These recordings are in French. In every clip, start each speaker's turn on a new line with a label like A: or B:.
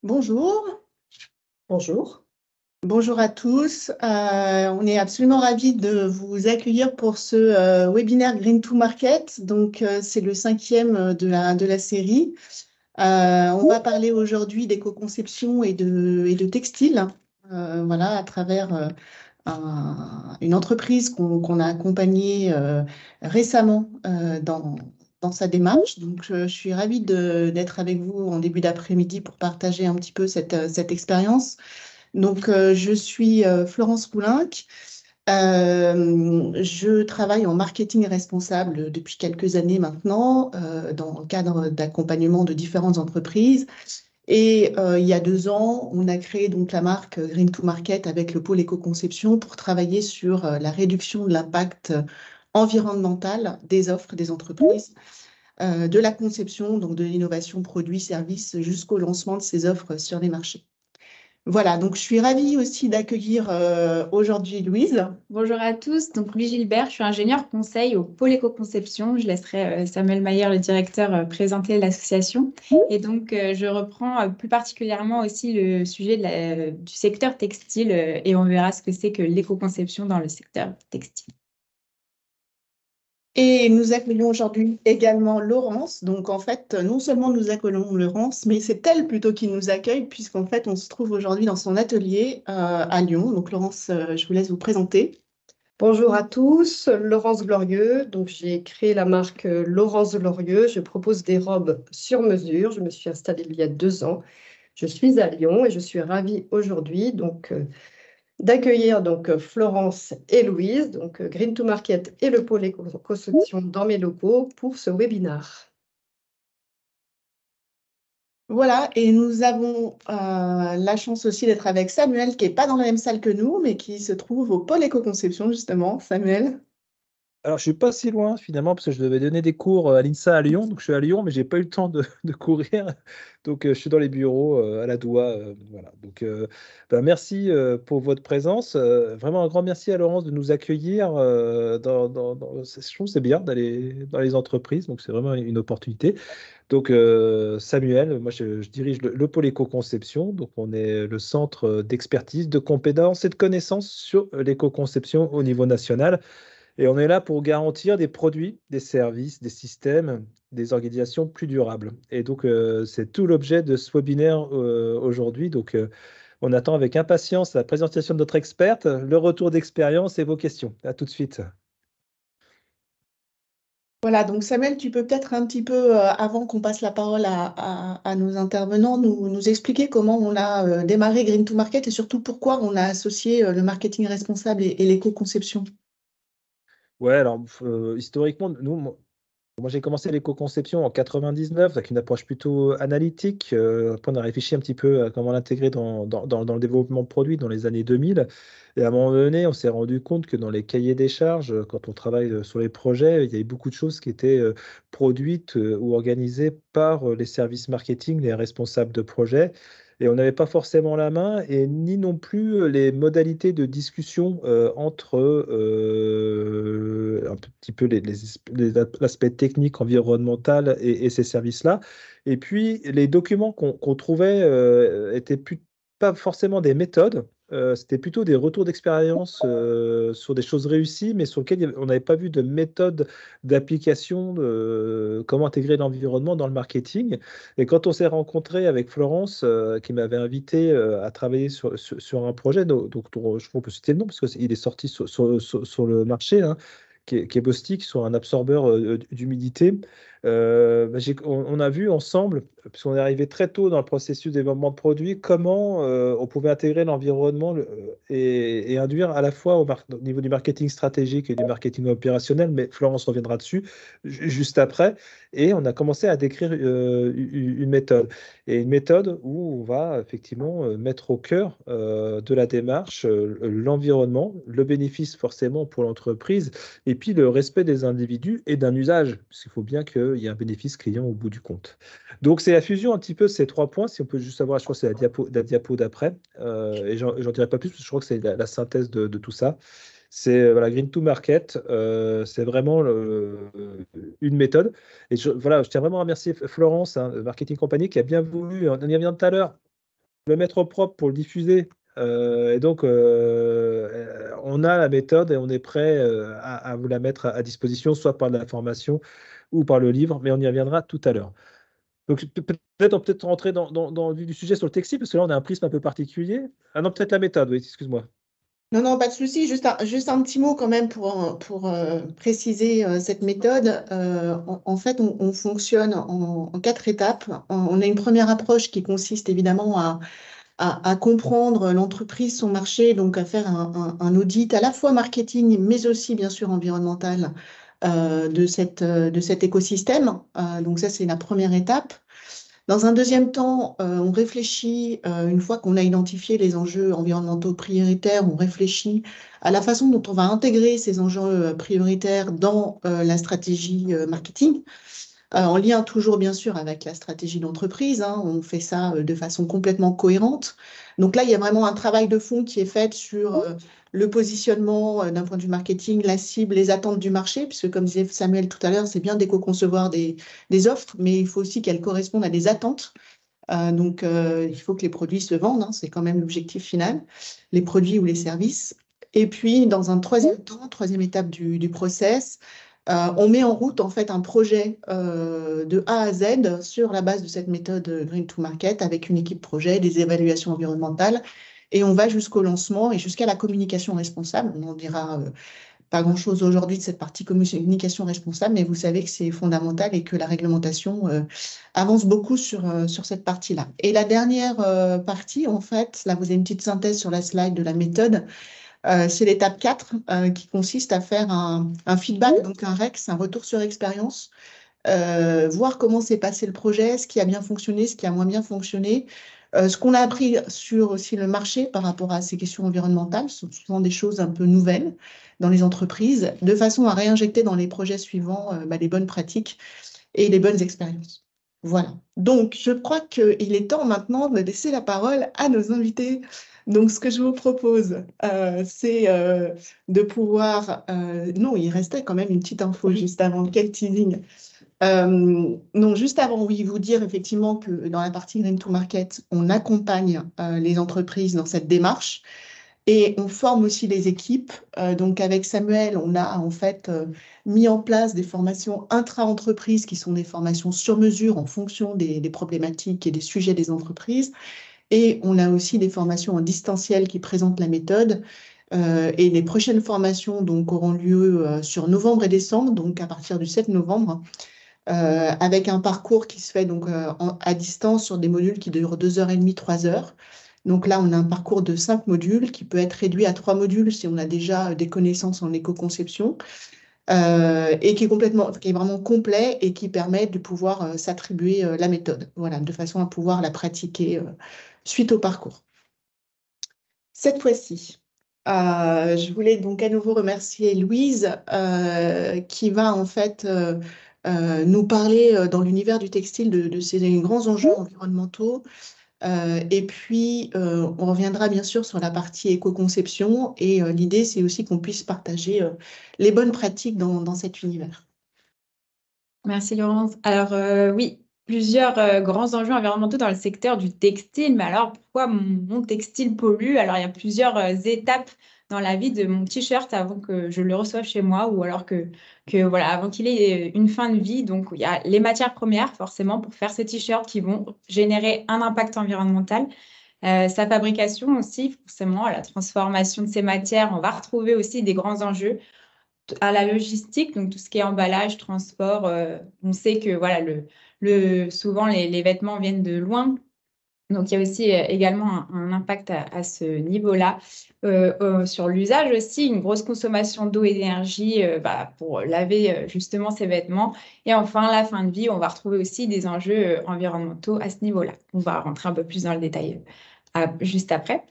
A: Bonjour,
B: Bonjour.
A: bonjour à tous. On est absolument ravis de vous accueillir pour ce webinaire Green to Market. Donc, c'est le cinquième de la série. On va parler aujourd'hui d'éco-conception et de textile, voilà, à travers une entreprise qu'on a accompagnée récemment dans sa démarche. Donc, je suis ravie d'être avec vous en début d'après-midi pour partager un petit peu cette expérience. Donc, je suis Florence Poulenc. Je travaille en marketing responsable depuis quelques années maintenant, dans le cadre d'accompagnement de différentes entreprises. Et il y a 2 ans, on a créé donc la marque Green to Market avec le pôle éco-conception pour travailler sur la réduction de l'impact environnemental des offres des entreprises, de la conception, donc de l'innovation produit, service, jusqu'au lancement de ces offres sur les marchés. Voilà, donc je suis ravie aussi d'accueillir aujourd'hui Louise.
C: Bonjour à tous, donc Louis Gilbert, je suis ingénieure conseil au pôle éco-conception. Je laisserai Samuel Mayer, le directeur, présenter l'association. Et donc, je reprends plus particulièrement aussi le sujet du secteur textile et on verra ce que c'est que l'éco-conception dans le secteur textile.
A: Et nous accueillons aujourd'hui également Laurence. Donc, en fait, non seulement nous accueillons Laurence, mais c'est elle plutôt qui nous accueille, puisqu'en fait, on se trouve aujourd'hui dans son atelier à Lyon. Donc, Laurence, je vous laisse vous présenter.
B: Bonjour à tous, Laurence Glorieux. Donc, j'ai créé la marque Laurence Glorieux. Je propose des robes sur mesure. Je me suis installée il y a 2 ans. Je suis à Lyon et je suis ravie aujourd'hui d'accueillir Florence et Louise, Green to Market et le pôle éco-conception dans mes locaux pour ce webinaire.
A: Voilà, et nous avons la chance aussi d'être avec Samuel, qui n'est pas dans la même salle que nous, mais qui se trouve au pôle éco-conception, justement. Samuel.
D: Alors, je ne suis pas si loin finalement, parce que je devais donner des cours à l'INSA à Lyon. Donc, je suis à Lyon, mais je n'ai pas eu le temps de courir. Donc, je suis dans les bureaux à la Doua. Voilà. Donc, merci pour votre présence. Vraiment un grand merci à Laurence de nous accueillir. Je trouve que c'est bien d'aller dans les entreprises. Donc, c'est vraiment une opportunité. Donc, Samuel, moi, je dirige le pôle éco-conception. Donc, on est le centre d'expertise, de compétences et de connaissances sur l'éco-conception au niveau national. Et on est là pour garantir des produits, des services, des systèmes, des organisations plus durables. Et donc, c'est tout l'objet de ce webinaire aujourd'hui. Donc, on attend avec impatience la présentation de notre experte, le retour d'expérience et vos questions. À tout de suite.
A: Voilà, donc Samuel, tu peux peut-être un petit peu, avant qu'on passe la parole à nos intervenants, nous expliquer comment on a démarré Green to Market et surtout pourquoi on a associé le marketing responsable et l'éco-conception.
D: Ouais, alors historiquement, moi, j'ai commencé l'éco-conception en 99 avec une approche plutôt analytique. Après, on a réfléchi un petit peu à comment l'intégrer dans le développement de produits dans les années 2000. Et à un moment donné, on s'est rendu compte que dans les cahiers des charges, quand on travaille sur les projets, il y avait beaucoup de choses qui étaient produites ou organisées par les services marketing, les responsables de projet. Et on n'avait pas forcément la main et ni non plus les modalités de discussion entre un petit peu l'aspect technique, environnemental et ces services-là. Et puis, les documents qu'on trouvait étaient pas forcément des méthodes, c'était plutôt des retours d'expérience sur des choses réussies, mais sur lesquelles on n'avait pas vu de méthode d'application, de comment intégrer l'environnement dans le marketing. Et quand on s'est rencontré avec Florence, qui m'avait invité à travailler sur un projet, donc je crois qu'on peut citer le nom, parce qu'il est sorti sur le marché, hein, qui est Bostik, sur un absorbeur d'humidité. On a vu ensemble, puisqu'on est arrivé très tôt dans le processus de développement de produits, comment on pouvait intégrer l'environnement et induire à la fois au niveau du marketing stratégique et du marketing opérationnel, mais Florence reviendra dessus juste après. Et on a commencé à décrire une méthode. Et une méthode où on va effectivement mettre au cœur de la démarche l'environnement, le bénéfice forcément pour l'entreprise, et puis le respect des individus et d'un usage, parce qu'il faut bien qu'il y ait un bénéfice client au bout du compte. Donc c'est la fusion un petit peu de ces 3 points, si on peut juste savoir, je crois que c'est la diapo d'après, et j'en dirai pas plus, parce que je crois que c'est la synthèse de tout ça. C'est voilà, Green to Market, c'est vraiment une méthode. Et voilà, je tiens vraiment à remercier Florence, hein, Marketing Company, qui a bien voulu, on y revient tout à l'heure, le mettre au propre pour le diffuser. Et donc, on a la méthode et on est prêt à vous la mettre à disposition, soit par la formation ou par le livre, mais on y reviendra tout à l'heure. Donc, peut-être on peut rentrer dans le vif du sujet sur le textile, parce que là, on a un prisme un peu particulier. Ah non, peut-être la méthode, oui, excuse-moi.
A: Non, non, pas de souci. Juste un petit mot quand même pour préciser cette méthode. En fait, on fonctionne en 4 étapes. On a une première approche qui consiste évidemment à comprendre l'entreprise, son marché, donc à faire un audit à la fois marketing, mais aussi bien sûr environnemental de cet écosystème. Donc ça, c'est la première étape. Dans un deuxième temps, on réfléchit, une fois qu'on a identifié les enjeux environnementaux prioritaires, on réfléchit à la façon dont on va intégrer ces enjeux prioritaires dans la stratégie marketing, en lien toujours bien sûr avec la stratégie d'entreprise, hein. On fait ça de façon complètement cohérente. Donc là, il y a vraiment un travail de fond qui est fait sur le positionnement d'un point de vue marketing, la cible, les attentes du marché, puisque comme disait Samuel tout à l'heure, c'est bien d'éco-concevoir des offres, mais il faut aussi qu'elles correspondent à des attentes. Donc, il faut que les produits se vendent, hein, c'est quand même l'objectif final, les produits ou les services. Et puis, dans un troisième temps, troisième étape du process, on met en route en fait un projet de A à Z sur la base de cette méthode Green to Market avec une équipe projet, des évaluations environnementales, et on va jusqu'au lancement et jusqu'à la communication responsable. On n'en dira pas grand-chose aujourd'hui de cette partie communication responsable, mais vous savez que c'est fondamental et que la réglementation avance beaucoup sur cette partie-là. Et la dernière partie, en fait, là vous avez une petite synthèse sur la slide de la méthode, c'est l'étape 4 qui consiste à faire un feedback, donc un REX, un retour sur expérience, voir comment s'est passé le projet, ce qui a bien fonctionné, ce qui a moins bien fonctionné, ce qu'on a appris sur aussi le marché par rapport à ces questions environnementales, ce sont souvent des choses un peu nouvelles dans les entreprises, de façon à réinjecter dans les projets suivants les bonnes pratiques et les bonnes expériences. Voilà. Donc, je crois qu'il est temps maintenant de laisser la parole à nos invités. Donc, ce que je vous propose, c'est de pouvoir... non, il restait quand même une petite info juste avant. Quel teasing! Non, juste avant, oui, vous dire effectivement que dans la partie Green to Market, on accompagne les entreprises dans cette démarche et on forme aussi les équipes. Donc, avec Samuel, on a en fait mis en place des formations intra-entreprises qui sont des formations sur mesure en fonction des problématiques et des sujets des entreprises. Et on a aussi des formations en distanciel qui présentent la méthode. Et les prochaines formations donc, auront lieu sur novembre et décembre, donc à partir du 7 novembre, avec un parcours qui se fait donc, à distance sur des modules qui durent 2h30, 3 heures. Donc là, on a un parcours de 5 modules qui peut être réduit à 3 modules si on a déjà des connaissances en éco-conception. Et qui est vraiment complet et qui permet de pouvoir s'attribuer la méthode, voilà, de façon à pouvoir la pratiquer suite au parcours. Cette fois-ci, je voulais donc à nouveau remercier Louise qui va en fait nous parler dans l'univers du textile de ces grands enjeux environnementaux. Et puis, on reviendra bien sûr sur la partie éco-conception et l'idée, c'est aussi qu'on puisse partager les bonnes pratiques dans cet univers.
C: Merci Laurence. Alors oui, plusieurs grands enjeux environnementaux dans le secteur du textile. Mais alors, pourquoi mon textile pollue? Alors, il y a plusieurs étapes dans la vie de mon t-shirt avant que je le reçoive chez moi ou alors que voilà, avant qu'il ait une fin de vie. Donc, il y a les matières premières, forcément, pour faire ces t-shirts qui vont générer un impact environnemental. Sa fabrication aussi, forcément, la transformation de ces matières. On va retrouver aussi des grands enjeux à la logistique, donc tout ce qui est emballage, transport. On sait que voilà, souvent les vêtements viennent de loin. Donc, il y a aussi également un impact à ce niveau-là. Sur l'usage aussi, une grosse consommation d'eau et d'énergie pour laver justement ces vêtements. Et enfin, la fin de vie, on va retrouver aussi des enjeux environnementaux à ce niveau-là. On va rentrer un peu plus dans le détail juste après.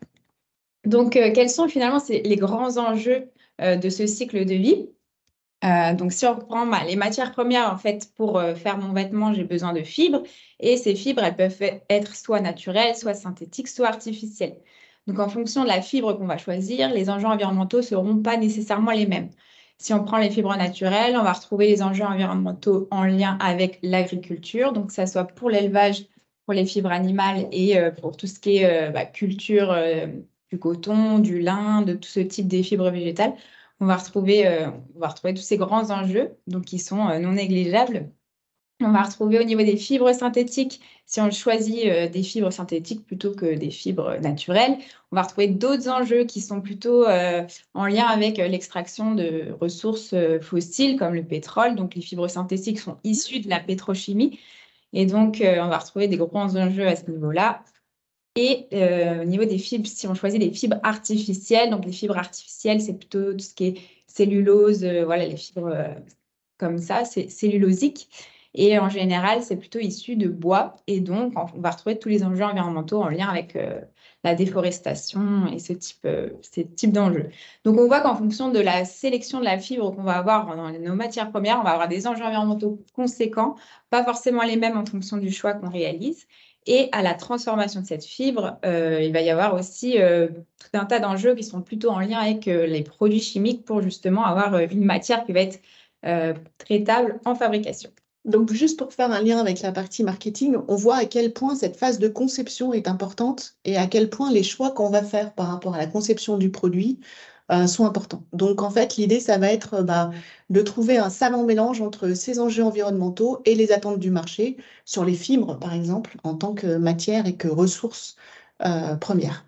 C: Donc, quels sont finalement les grands enjeux de ce cycle de vie? Donc, si on reprend les matières premières, en fait, pour faire mon vêtement, j'ai besoin de fibres. Et ces fibres, elles peuvent être soit naturelles, soit synthétiques, soit artificielles. Donc, en fonction de la fibre qu'on va choisir, les enjeux environnementaux ne seront pas nécessairement les mêmes. Si on prend les fibres naturelles, on va retrouver les enjeux environnementaux en lien avec l'agriculture, donc que ça soit pour l'élevage pour les fibres animales et pour tout ce qui est culture du coton, du lin, de tout ce type des fibres végétales, on va retrouver tous ces grands enjeux donc qui sont non négligeables. On va retrouver au niveau des fibres synthétiques, si on choisit des fibres synthétiques plutôt que des fibres naturelles, on va retrouver d'autres enjeux qui sont plutôt en lien avec l'extraction de ressources fossiles comme le pétrole. Donc, les fibres synthétiques sont issues de la pétrochimie. Et donc, on va retrouver des grands enjeux à ce niveau-là. Et au niveau des fibres, si on choisit des fibres artificielles, donc les fibres artificielles, c'est plutôt tout ce qui est cellulose, voilà, les fibres comme ça, c'est cellulosique. Et en général, c'est plutôt issu de bois. Et donc, on va retrouver tous les enjeux environnementaux en lien avec la déforestation et ces types d'enjeux. Donc, on voit qu'en fonction de la sélection de la fibre qu'on va avoir dans nos matières premières, on va avoir des enjeux environnementaux conséquents, pas forcément les mêmes en fonction du choix qu'on réalise. Et à la transformation de cette fibre, il va y avoir aussi tout un tas d'enjeux qui sont plutôt en lien avec les produits chimiques pour justement avoir une matière qui va être traitable en fabrication.
A: Donc, juste pour faire un lien avec la partie marketing, on voit à quel point cette phase de conception est importante et à quel point les choix qu'on va faire par rapport à la conception du produit sont importants. Donc, en fait, l'idée, ça va être de trouver un savant mélange entre ces enjeux environnementaux et les attentes du marché sur les fibres, par exemple, en tant que matière et que ressources premières.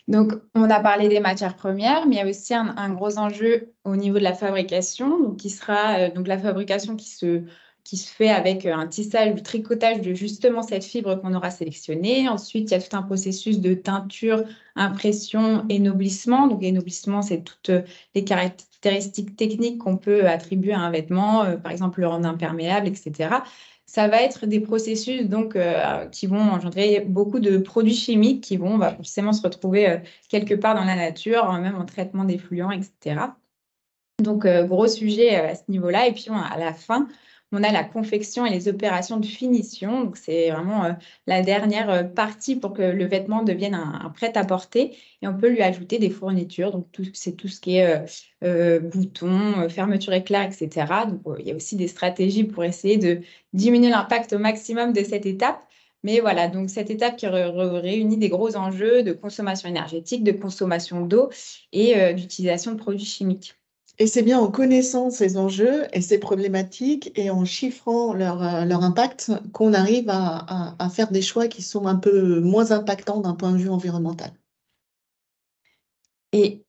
C: Donc, on a parlé des matières premières, mais il y a aussi un gros enjeu au niveau de la fabrication, donc qui sera donc la fabrication qui se fait avec un tissage, du tricotage de justement cette fibre qu'on aura sélectionnée. Ensuite, il y a tout un processus de teinture, impression, énoblissement. Donc, énoblissement, c'est toutes les caractéristiques techniques qu'on peut attribuer à un vêtement, par exemple le rendre imperméable, etc. Ça va être des processus donc, qui vont engendrer beaucoup de produits chimiques qui vont forcément se retrouver quelque part dans la nature, même en traitement d'effluents, etc. Donc, gros sujet à ce niveau-là. Et puis, à la fin, on a la confection et les opérations de finition. Donc, c'est vraiment la dernière partie pour que le vêtement devienne un prêt-à-porter. Et on peut lui ajouter des fournitures. Donc, c'est tout ce qui est boutons, fermeture éclair, etc. Donc, il y a aussi des stratégies pour essayer de diminuer l'impact au maximum de cette étape. Mais voilà, donc cette étape qui réunit des gros enjeux de consommation énergétique, de consommation d'eau et d'utilisation de produits chimiques.
A: Et c'est bien en connaissant ces enjeux et ces problématiques et en chiffrant leur impact qu'on arrive à faire des choix qui sont un peu moins impactants d'un point de vue environnemental.
C: Et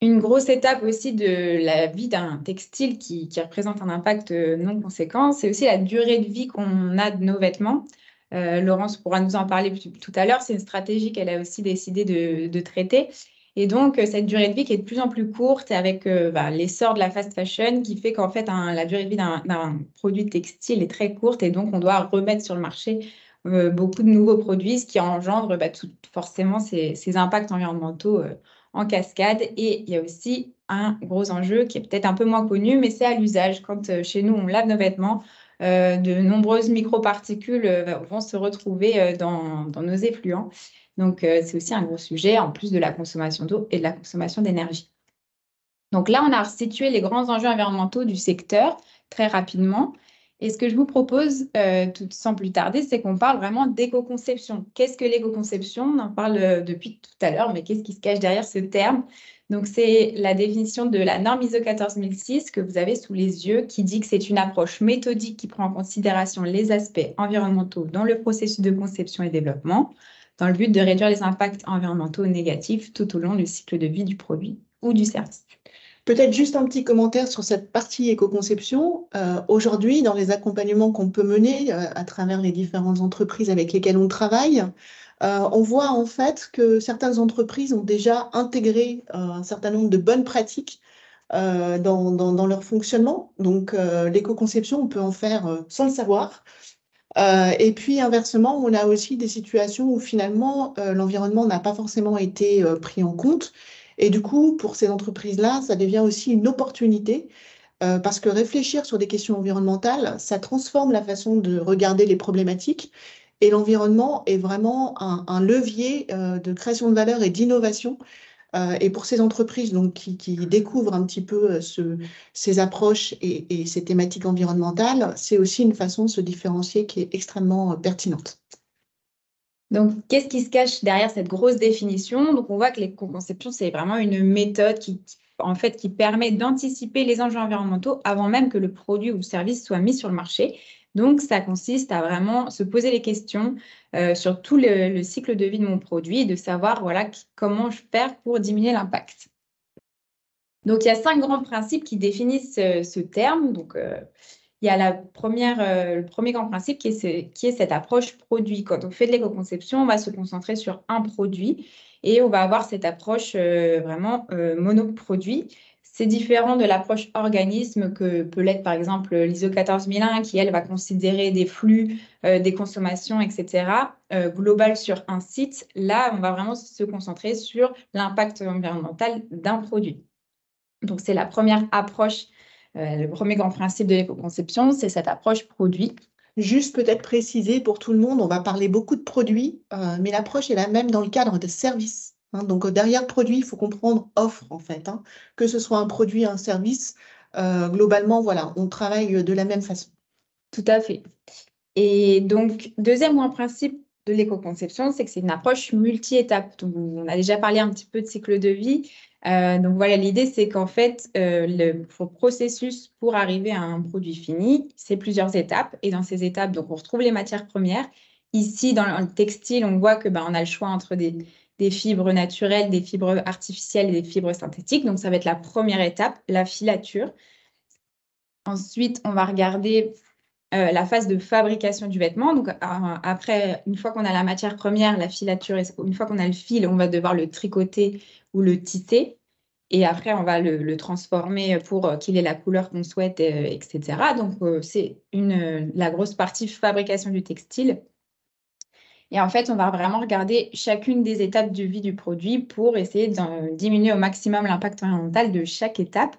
C: une grosse étape aussi de la vie d'un textile qui représente un impact non conséquent, c'est aussi la durée de vie qu'on a de nos vêtements. Laurence pourra nous en parler tout à l'heure. C'est une stratégie qu'elle a aussi décidé de traiter. Et donc, cette durée de vie qui est de plus en plus courte avec l'essor de la fast fashion qui fait qu'en fait, la durée de vie d'un produit textile est très courte et donc on doit remettre sur le marché beaucoup de nouveaux produits, ce qui engendre forcément ces impacts environnementaux en cascade. Et il y a aussi un gros enjeu qui est peut-être un peu moins connu, mais c'est à l'usage. Quand chez nous, on lave nos vêtements, de nombreuses microparticules vont se retrouver dans nos effluents. Donc, c'est aussi un gros sujet, en plus de la consommation d'eau et de la consommation d'énergie. Donc là, on a situé les grands enjeux environnementaux du secteur très rapidement. Et ce que je vous propose, sans plus tarder, c'est qu'on parle vraiment d'éco-conception. Qu'est-ce que l'éco-conception? On en parle depuis tout à l'heure, mais qu'est-ce qui se cache derrière ce terme? Donc, c'est la définition de la norme ISO 14006 que vous avez sous les yeux, qui dit que c'est une approche méthodique qui prend en considération les aspects environnementaux dans le processus de conception et développement, dans le but de réduire les impacts environnementaux négatifs tout au long du cycle de vie du produit ou du service.
A: Peut-être juste un petit commentaire sur cette partie éco-conception. Aujourd'hui, dans les accompagnements qu'on peut mener à travers les différentes entreprises avec lesquelles on travaille, on voit en fait que certaines entreprises ont déjà intégré un certain nombre de bonnes pratiques dans leur fonctionnement. Donc, l'éco-conception, on peut en faire sans le savoir. Et puis, inversement, on a aussi des situations où finalement, l'environnement n'a pas forcément été pris en compte. Et du coup, pour ces entreprises-là, ça devient aussi une opportunité parce que réfléchir sur des questions environnementales, ça transforme la façon de regarder les problématiques. Et l'environnement est vraiment un levier de création de valeur et d'innovation Et pour ces entreprises donc, qui découvrent un petit peu ces approches et ces thématiques environnementales, c'est aussi une façon de se différencier qui est extrêmement pertinente.
C: Donc, qu'est-ce qui se cache derrière cette grosse définition? Donc, on voit que l'éco-conception, c'est vraiment une méthode en fait, qui permet d'anticiper les enjeux environnementaux avant même que le produit ou le service soit mis sur le marché. Donc, ça consiste à vraiment se poser les questions sur tout le cycle de vie de mon produit et de savoir voilà, comment je faire pour diminuer l'impact. Donc, il y a 5 grands principes qui définissent ce terme. Donc, il y a le premier grand principe qui est cette approche produit. Quand on fait de l'éco-conception, on va se concentrer sur un produit et on va avoir cette approche vraiment monoproduit. C'est différent de l'approche organisme que peut l'être par exemple l'ISO 14001 qui, elle, va considérer des flux, des consommations, etc. Global sur un site. Là, on va vraiment se concentrer sur l'impact environnemental d'un produit. Donc, c'est la première approche. Le premier grand principe de l'éco-conception, c'est cette approche produit.
A: Juste peut-être préciser pour tout le monde, on va parler beaucoup de produits, mais l'approche est la même dans le cadre de services. Donc derrière produit, il faut comprendre offre en fait, que ce soit un produit, un service. Globalement, voilà, on travaille de la même façon.
C: Tout à fait. Et donc, deuxième grand principe de l'éco-conception, c'est que c'est une approche multi-étapes. Donc, on a déjà parlé un petit peu de cycle de vie. Donc voilà, l'idée, c'est qu'en fait, le processus pour arriver à un produit fini, c'est plusieurs étapes. Et dans ces étapes, donc, on retrouve les matières premières. Ici, dans le textile, on voit que on a le choix entre des fibres naturelles, des fibres artificielles et des fibres synthétiques. Donc, ça va être la première étape, la filature. Ensuite, on va regarder la phase de fabrication du vêtement. Donc, après, une fois qu'on a la matière première, la filature, une fois qu'on a le fil, on va devoir le tricoter ou le tisser. Et après, on va le transformer pour qu'il ait la couleur qu'on souhaite, etc. Donc, c'est la grosse partie fabrication du textile. Et en fait, on va vraiment regarder chacune des étapes de vie du produit pour essayer de diminuer au maximum l'impact environnemental de chaque étape.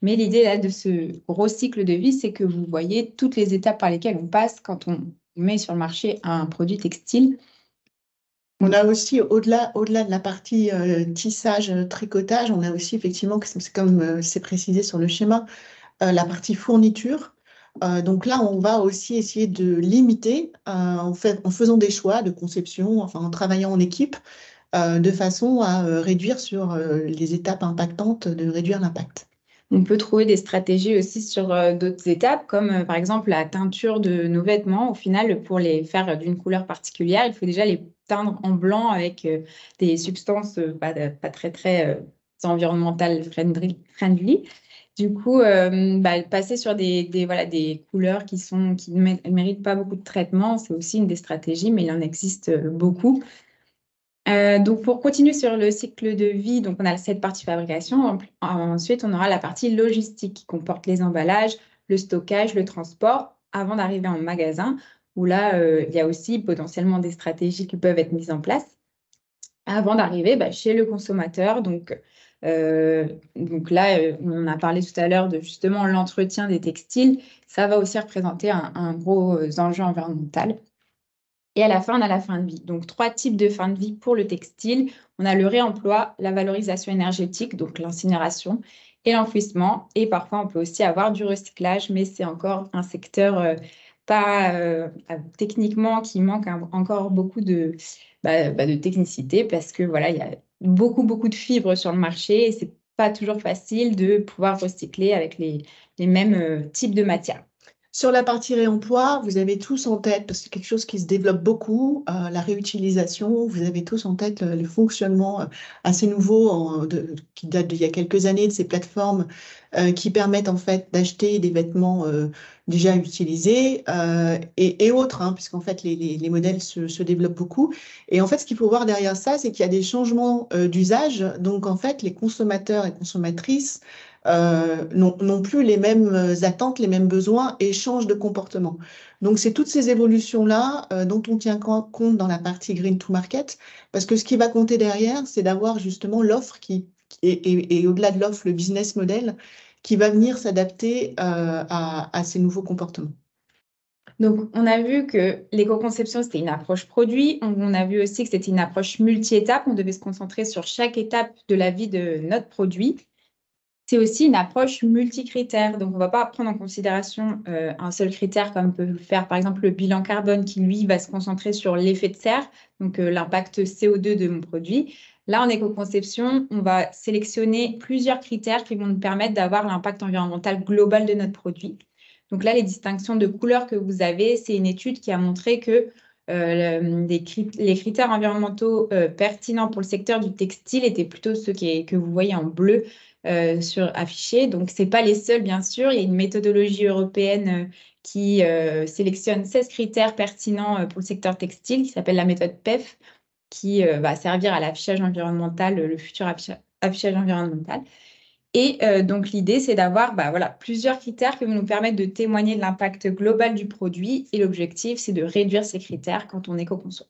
C: Mais l'idée là, de ce gros cycle de vie, c'est que vous voyez toutes les étapes par lesquelles on passe quand on met sur le marché un produit textile.
A: On a aussi, au-delà de la partie tissage, tricotage, on a aussi effectivement, c'est comme c'est précisé sur le schéma, la partie fourniture. Donc là, on va aussi essayer de limiter en faisant des choix de conception, enfin en travaillant en équipe, de façon à réduire sur les étapes impactantes, de réduire l'impact.
C: On peut trouver des stratégies aussi sur d'autres étapes, comme par exemple la teinture de nos vêtements. Au final, pour les faire d'une couleur particulière, il faut déjà les teindre en blanc avec des substances pas très environnementales friendly. Du coup, passer sur des couleurs qui ne méritent pas beaucoup de traitement, c'est aussi une des stratégies, mais il en existe beaucoup. Donc, pour continuer sur le cycle de vie, donc on a cette partie fabrication. Ensuite, on aura la partie logistique qui comporte les emballages, le stockage, le transport, avant d'arriver en magasin, où là, il y a aussi potentiellement des stratégies qui peuvent être mises en place avant d'arriver chez le consommateur. Donc là, on a parlé tout à l'heure de justement l'entretien des textiles. Ça va aussi représenter un gros enjeu environnemental. Et à la fin, on a la fin de vie. Donc, 3 types de fin de vie pour le textile. On a le réemploi, la valorisation énergétique, donc l'incinération, et l'enfouissement. Et parfois, on peut aussi avoir du recyclage, mais c'est encore un secteur techniquement qui manque encore beaucoup de technicité parce que voilà, il y a beaucoup de fibres sur le marché et c'est pas toujours facile de pouvoir recycler avec les mêmes types de matières.
A: Sur la partie réemploi, vous avez tous en tête, parce que c'est quelque chose qui se développe beaucoup, la réutilisation, vous avez tous en tête le fonctionnement assez nouveau qui date d'il y a quelques années de ces plateformes qui permettent en fait d'acheter des vêtements déjà utilisés et autres, puisqu'en fait les modèles se développent beaucoup. Et en fait, ce qu'il faut voir derrière ça, c'est qu'il y a des changements d'usage. Donc en fait, les consommateurs et consommatrices n'ont plus les mêmes attentes, les mêmes besoins et changent de comportement. Donc, c'est toutes ces évolutions-là dont on tient compte dans la partie Green to Market, parce que ce qui va compter derrière, c'est d'avoir justement l'offre et au-delà de l'offre, le business model qui va venir s'adapter à ces nouveaux comportements.
C: Donc, on a vu que l'éco-conception, c'était une approche produit. On a vu aussi que c'était une approche multi-étapes. On devait se concentrer sur chaque étape de la vie de notre produit. C'est aussi une approche multicritère. Donc, on ne va pas prendre en considération un seul critère comme peut le faire, par exemple, le bilan carbone qui, lui, va se concentrer sur l'effet de serre, donc l'impact CO2 de mon produit. Là, en éco-conception, on va sélectionner plusieurs critères qui vont nous permettre d'avoir l'impact environnemental global de notre produit. Donc là, les distinctions de couleurs que vous avez, c'est une étude qui a montré que les critères environnementaux pertinents pour le secteur du textile étaient plutôt ceux que vous voyez en bleu affichés. Donc, ce n'est pas les seuls, bien sûr. Il y a une méthodologie européenne qui sélectionne 16 critères pertinents pour le secteur textile, qui s'appelle la méthode PEF, qui va servir à l'affichage environnemental, le futur affichage environnemental. Et donc, l'idée, c'est d'avoir plusieurs critères qui vont nous permettre de témoigner de l'impact global du produit. Et l'objectif, c'est de réduire ces critères quand on éco-conçoit.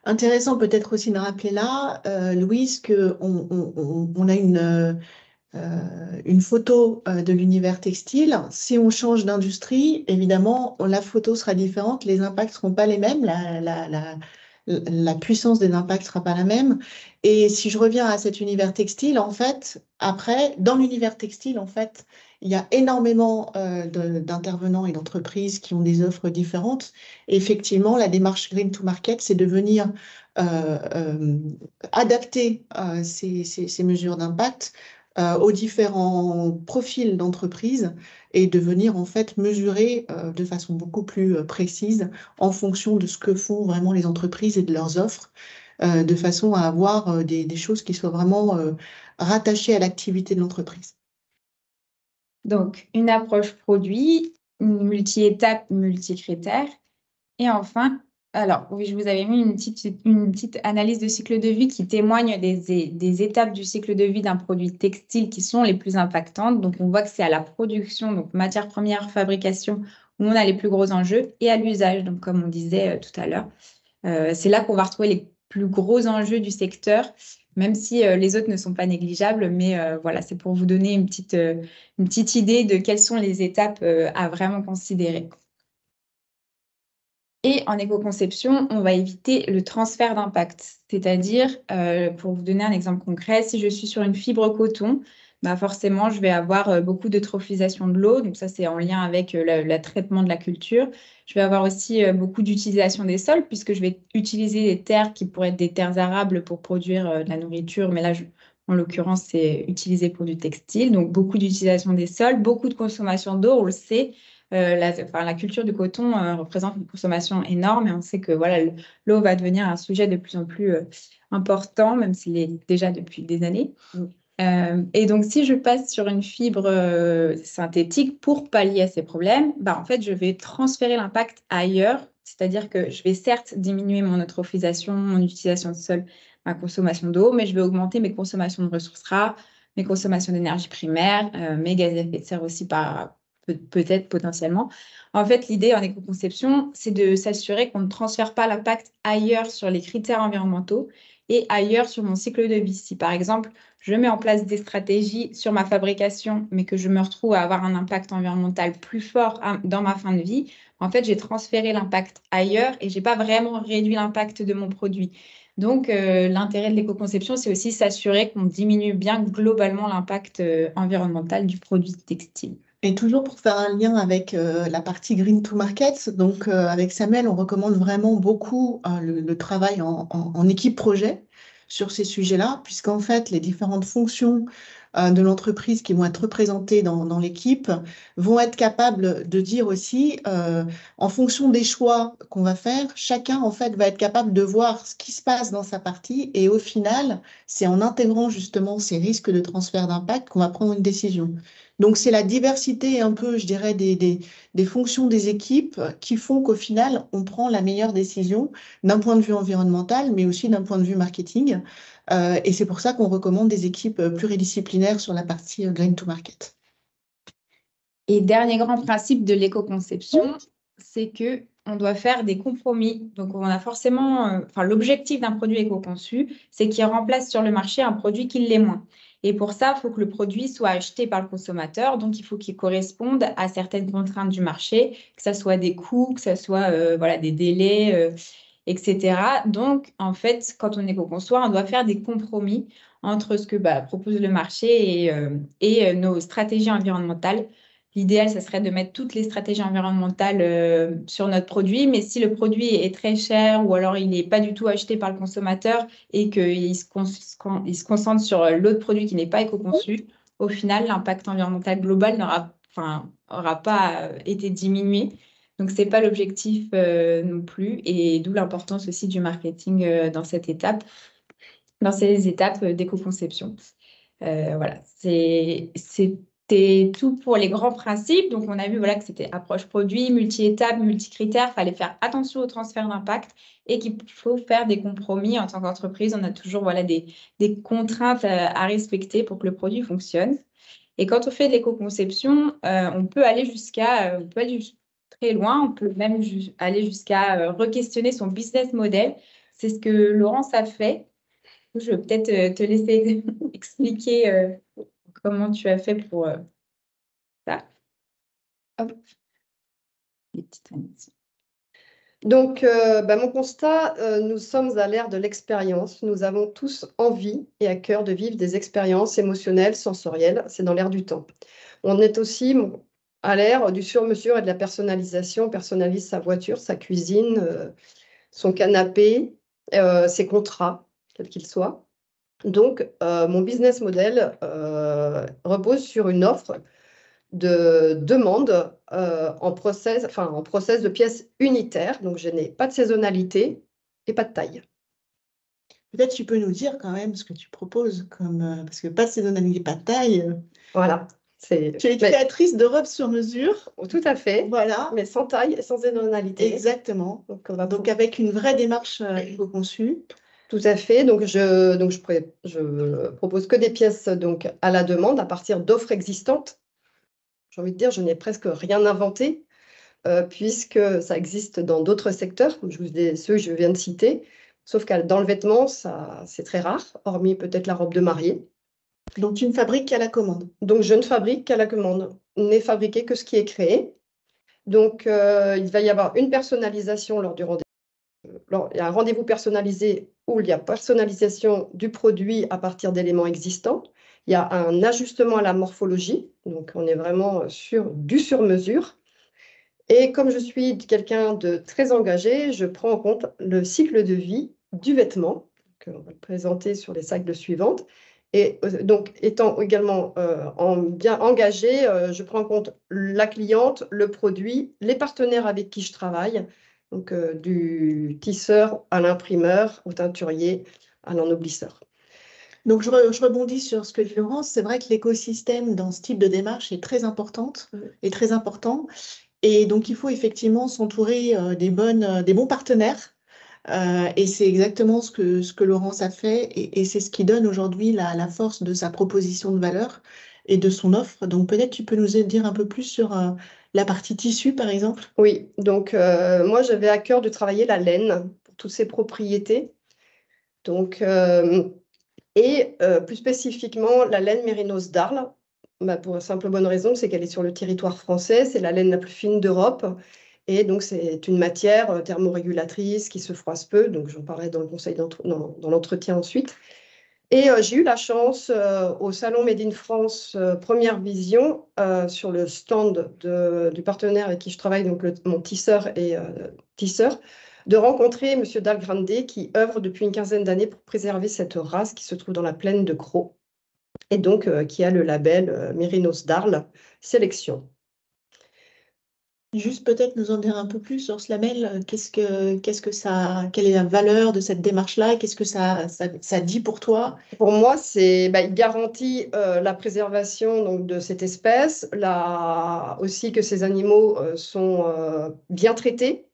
A: Intéressant peut-être aussi de rappeler là, Louise, qu'on a une photo de l'univers textile. Si on change d'industrie, évidemment, la photo sera différente, les impacts ne seront pas les mêmes, la puissance des impacts ne sera pas la même. Et si je reviens à cet univers textile, en fait, après, dans l'univers textile, en fait, il y a énormément d'intervenants et d'entreprises qui ont des offres différentes. Et effectivement, la démarche Green to Market, c'est de venir adapter ces mesures d'impact aux différents profils d'entreprise et de venir en fait mesurer de façon beaucoup plus précise en fonction de ce que font vraiment les entreprises et de leurs offres, de façon à avoir des choses qui soient vraiment rattachées à l'activité de l'entreprise.
C: Donc, une approche produit, une multi-étape, multi-critères. Et enfin, alors, oui, je vous avais mis une petite analyse de cycle de vie qui témoigne des étapes du cycle de vie d'un produit textile qui sont les plus impactantes. Donc, on voit que c'est à la production, donc matière première, fabrication, où on a les plus gros enjeux, et à l'usage, donc comme on disait tout à l'heure. C'est là qu'on va retrouver les plus gros enjeux du secteur, même si les autres ne sont pas négligeables. Mais voilà, c'est pour vous donner une petite idée de quelles sont les étapes à vraiment considérer. Et en éco-conception, on va éviter le transfert d'impact. C'est-à-dire, pour vous donner un exemple concret, si je suis sur une fibre coton, forcément, je vais avoir beaucoup d'eutrophisation de l'eau. Donc ça, c'est en lien avec le traitement de la culture. Je vais avoir aussi beaucoup d'utilisation des sols, puisque je vais utiliser des terres qui pourraient être des terres arables pour produire de la nourriture. Mais là, en l'occurrence, c'est utilisé pour du textile. Donc, beaucoup d'utilisation des sols, beaucoup de consommation d'eau, on le sait. La culture du coton représente une consommation énorme et on sait que l'eau va devenir un sujet de plus en plus important, même s'il est déjà depuis des années. Et donc, si je passe sur une fibre synthétique pour pallier à ces problèmes, en fait, je vais transférer l'impact ailleurs. C'est-à-dire que je vais certes diminuer mon eutrophisation, mon utilisation de sol, ma consommation d'eau, mais je vais augmenter mes consommations de ressources rares, mes consommations d'énergie primaire, mes gaz à effet de serre aussi peut-être potentiellement. En fait, l'idée en éco-conception, c'est de s'assurer qu'on ne transfère pas l'impact ailleurs sur les critères environnementaux et ailleurs sur mon cycle de vie. Si par exemple, je mets en place des stratégies sur ma fabrication, mais que je me retrouve à avoir un impact environnemental plus fort dans ma fin de vie, en fait, j'ai transféré l'impact ailleurs et je n'ai pas vraiment réduit l'impact de mon produit. Donc, l'intérêt de l'éco-conception, c'est aussi s'assurer qu'on diminue bien globalement l'impact environnemental du produit textile.
A: Et toujours pour faire un lien avec la partie Green to Market, donc avec Samuel, on recommande vraiment beaucoup le travail en équipe projet sur ces sujets-là, puisqu'en fait, les différentes fonctions de l'entreprise qui vont être représentées dans l'équipe vont être capables de dire aussi, en fonction des choix qu'on va faire, chacun en fait va être capable de voir ce qui se passe dans sa partie et au final, c'est en intégrant justement ces risques de transfert d'impact qu'on va prendre une décision. Donc, c'est la diversité un peu, je dirais, des fonctions des équipes qui font qu'au final, on prend la meilleure décision d'un point de vue environnemental, mais aussi d'un point de vue marketing. Et c'est pour ça qu'on recommande des équipes pluridisciplinaires sur la partie Green to Market.
C: Et dernier grand principe de l'éco-conception, c'est qu'on doit faire des compromis. Donc, on a forcément, l'objectif d'un produit éco-conçu, c'est qu'il remplace sur le marché un produit qui l'est moins. Et pour ça, il faut que le produit soit acheté par le consommateur. Donc, il faut qu'il corresponde à certaines contraintes du marché, que ce soit des coûts, que ce soit voilà, des délais, etc. Donc, en fait, quand on est éco-conçoit, on doit faire des compromis entre ce que propose le marché et nos stratégies environnementales. L'idéal, ça serait de mettre toutes les stratégies environnementales sur notre produit, mais si le produit est très cher ou alors il n'est pas du tout acheté par le consommateur et qu'il se concentre sur l'autre produit qui n'est pas éco-conçu, au final, l'impact environnemental global n'aura pas été diminué. Donc, ce n'est pas l'objectif non plus, et d'où l'importance aussi du marketing dans cette étape, dans ces étapes d'éco-conception. Voilà, c'était tout pour les grands principes. Donc, on a vu voilà, que c'était approche produit, multi-étapes, multi-critères. Il fallait faire attention au transfert d'impact et qu'il faut faire des compromis en tant qu'entreprise. On a toujours voilà, des contraintes à respecter pour que le produit fonctionne. Et quand on fait de l'éco-conception, on peut aller très loin. On peut même aller jusqu'à re-questionner son business model. C'est ce que Laurence a fait. Je vais peut-être te laisser expliquer comment tu as fait pour ça. Hop. Les petites animations.
B: Donc, mon constat, nous sommes à l'ère de l'expérience. Nous avons tous envie et à cœur de vivre des expériences émotionnelles, sensorielles. C'est dans l'air du temps. On est aussi à l'ère du sur-mesure et de la personnalisation. On personnalise sa voiture, sa cuisine, son canapé, ses contrats, quels qu'ils soient. Donc, mon business model repose sur une offre de demande en process de pièces unitaires. Donc, je n'ai pas de saisonnalité et pas de taille.
A: Peut-être tu peux nous dire quand même ce que tu proposes, parce que pas de saisonnalité, pas de taille.
B: Voilà.
A: Tu es créatrice de robes sur mesure.
B: Tout à fait.
A: Voilà.
B: Mais sans taille et sans saisonnalité.
A: Exactement. Donc avec une vraie démarche éco-conçue.
B: Tout à fait. Donc, je propose que des pièces donc, à la demande à partir d'offres existantes. J'ai envie de dire, je n'ai presque rien inventé, puisque ça existe dans d'autres secteurs, comme ceux que je viens de citer. Sauf que dans le vêtement, c'est très rare, hormis peut-être la robe de mariée.
A: Donc, tu ne fabriques qu'à la commande.
B: Donc, je ne fabrique qu'à la commande. N'est fabriqué que ce qui est créé. Donc, il va y avoir une personnalisation lors du rendez-vous. Il y a un rendez-vous personnalisé où il y a personnalisation du produit à partir d'éléments existants. Il y a un ajustement à la morphologie. Donc, on est vraiment sur du sur-mesure. Et comme je suis quelqu'un de très engagé, je prends en compte le cycle de vie du vêtement, qu'on va le présenter sur les cycles suivantes. Et donc, étant également bien engagée, je prends en compte la cliente, le produit, les partenaires avec qui je travaille, donc du tisseur à l'imprimeur, au teinturier, à l'ennoblisseur.
A: Donc, je rebondis sur ce que dit Laurence. C'est vrai que l'écosystème dans ce type de démarche est très important. Et donc, il faut effectivement s'entourer des bons partenaires. Et c'est exactement ce que Laurence a fait. Et c'est ce qui donne aujourd'hui la force de sa proposition de valeur et de son offre. Donc, peut-être tu peux nous dire un peu plus sur la partie tissu, par exemple.
B: Oui, donc moi, j'avais à cœur de travailler la laine pour toutes ses propriétés. Donc, plus spécifiquement, la laine mérinos d'Arles. Pour une simple bonne raison, c'est qu'elle est sur le territoire français, c'est la laine la plus fine d'Europe, et donc c'est une matière thermorégulatrice qui se froisse peu, donc j'en parlerai dans le conseil dans l'entretien ensuite. Et j'ai eu la chance au salon Made in France Première Vision, sur le stand du partenaire avec qui je travaille, donc mon tisseur et tisseur, de rencontrer M. Dalgrande qui œuvre depuis une quinzaine d'années pour préserver cette race qui se trouve dans la plaine de Crau, et donc qui a le label Mérinos d'Arles Sélection.
A: Juste peut-être nous en dire un peu plus sur ce label. Quelle est la valeur de cette démarche-là? Qu'est-ce que ça dit pour toi?
B: Pour moi, il garantit la préservation donc, de cette espèce, aussi que ces animaux sont bien traités.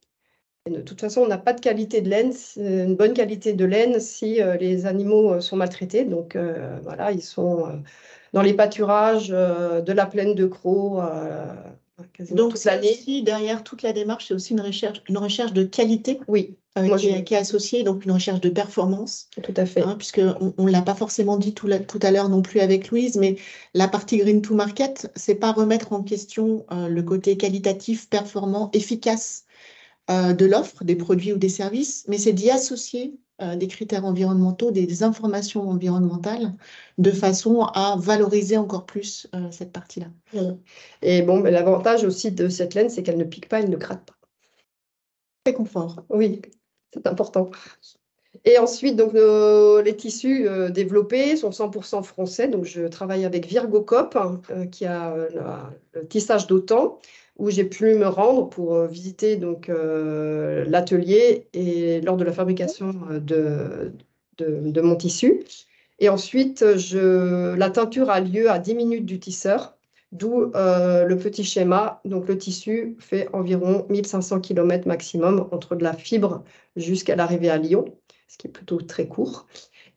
B: Et de toute façon, on n'a pas de qualité de laine, une bonne qualité de laine si les animaux sont maltraités. Donc voilà, ils sont dans les pâturages de la plaine de Crau quasiment
A: donc,
B: toute l'année.
A: Donc derrière toute la démarche, c'est aussi une recherche de qualité.
B: Oui, Moi,
A: qui est associée, donc une recherche de performance.
B: Tout à fait.
A: Puisqu'on ne l'a pas forcément dit tout à l'heure non plus avec Louise, mais la partie Green to Market, c'est pas remettre en question le côté qualitatif, performant, efficace de l'offre, des produits ou des services, mais c'est d'y associer des critères environnementaux, des informations environnementales, de façon à valoriser encore plus cette partie-là.
B: Voilà. Et bon, mais l'avantage aussi de cette laine, c'est qu'elle ne pique pas, elle ne gratte pas.
A: Très confort.
B: Oui, c'est important. Et ensuite, donc, les tissus développés sont 100% français. Donc, je travaille avec Virgocop, qui a le tissage d'autant, où j'ai pu me rendre pour visiter donc, l'atelier et lors de la fabrication de mon tissu. Et ensuite, la teinture a lieu à 10 minutes du tisseur, d'où le petit schéma. Donc, le tissu fait environ 1500 km maximum entre de la fibre jusqu'à l'arrivée à Lyon, ce qui est plutôt très court.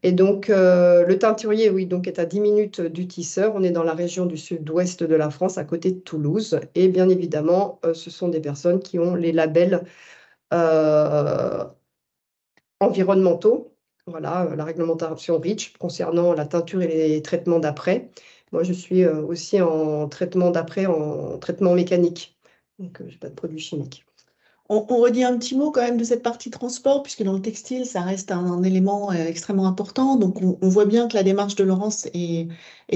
B: Et donc, le teinturier, oui, donc est à 10 minutes du tisseur. On est dans la région du sud-ouest de la France, à côté de Toulouse. Et bien évidemment, ce sont des personnes qui ont les labels environnementaux. Voilà, la réglementation REACH concernant la teinture et les traitements d'après. Moi, je suis aussi en traitement d'après, en traitement mécanique. Donc, je n'ai pas de produits chimiques.
A: On redit un petit mot quand même de cette partie transport, puisque dans le textile, ça reste un élément extrêmement important. Donc, on voit bien que la démarche de Laurence est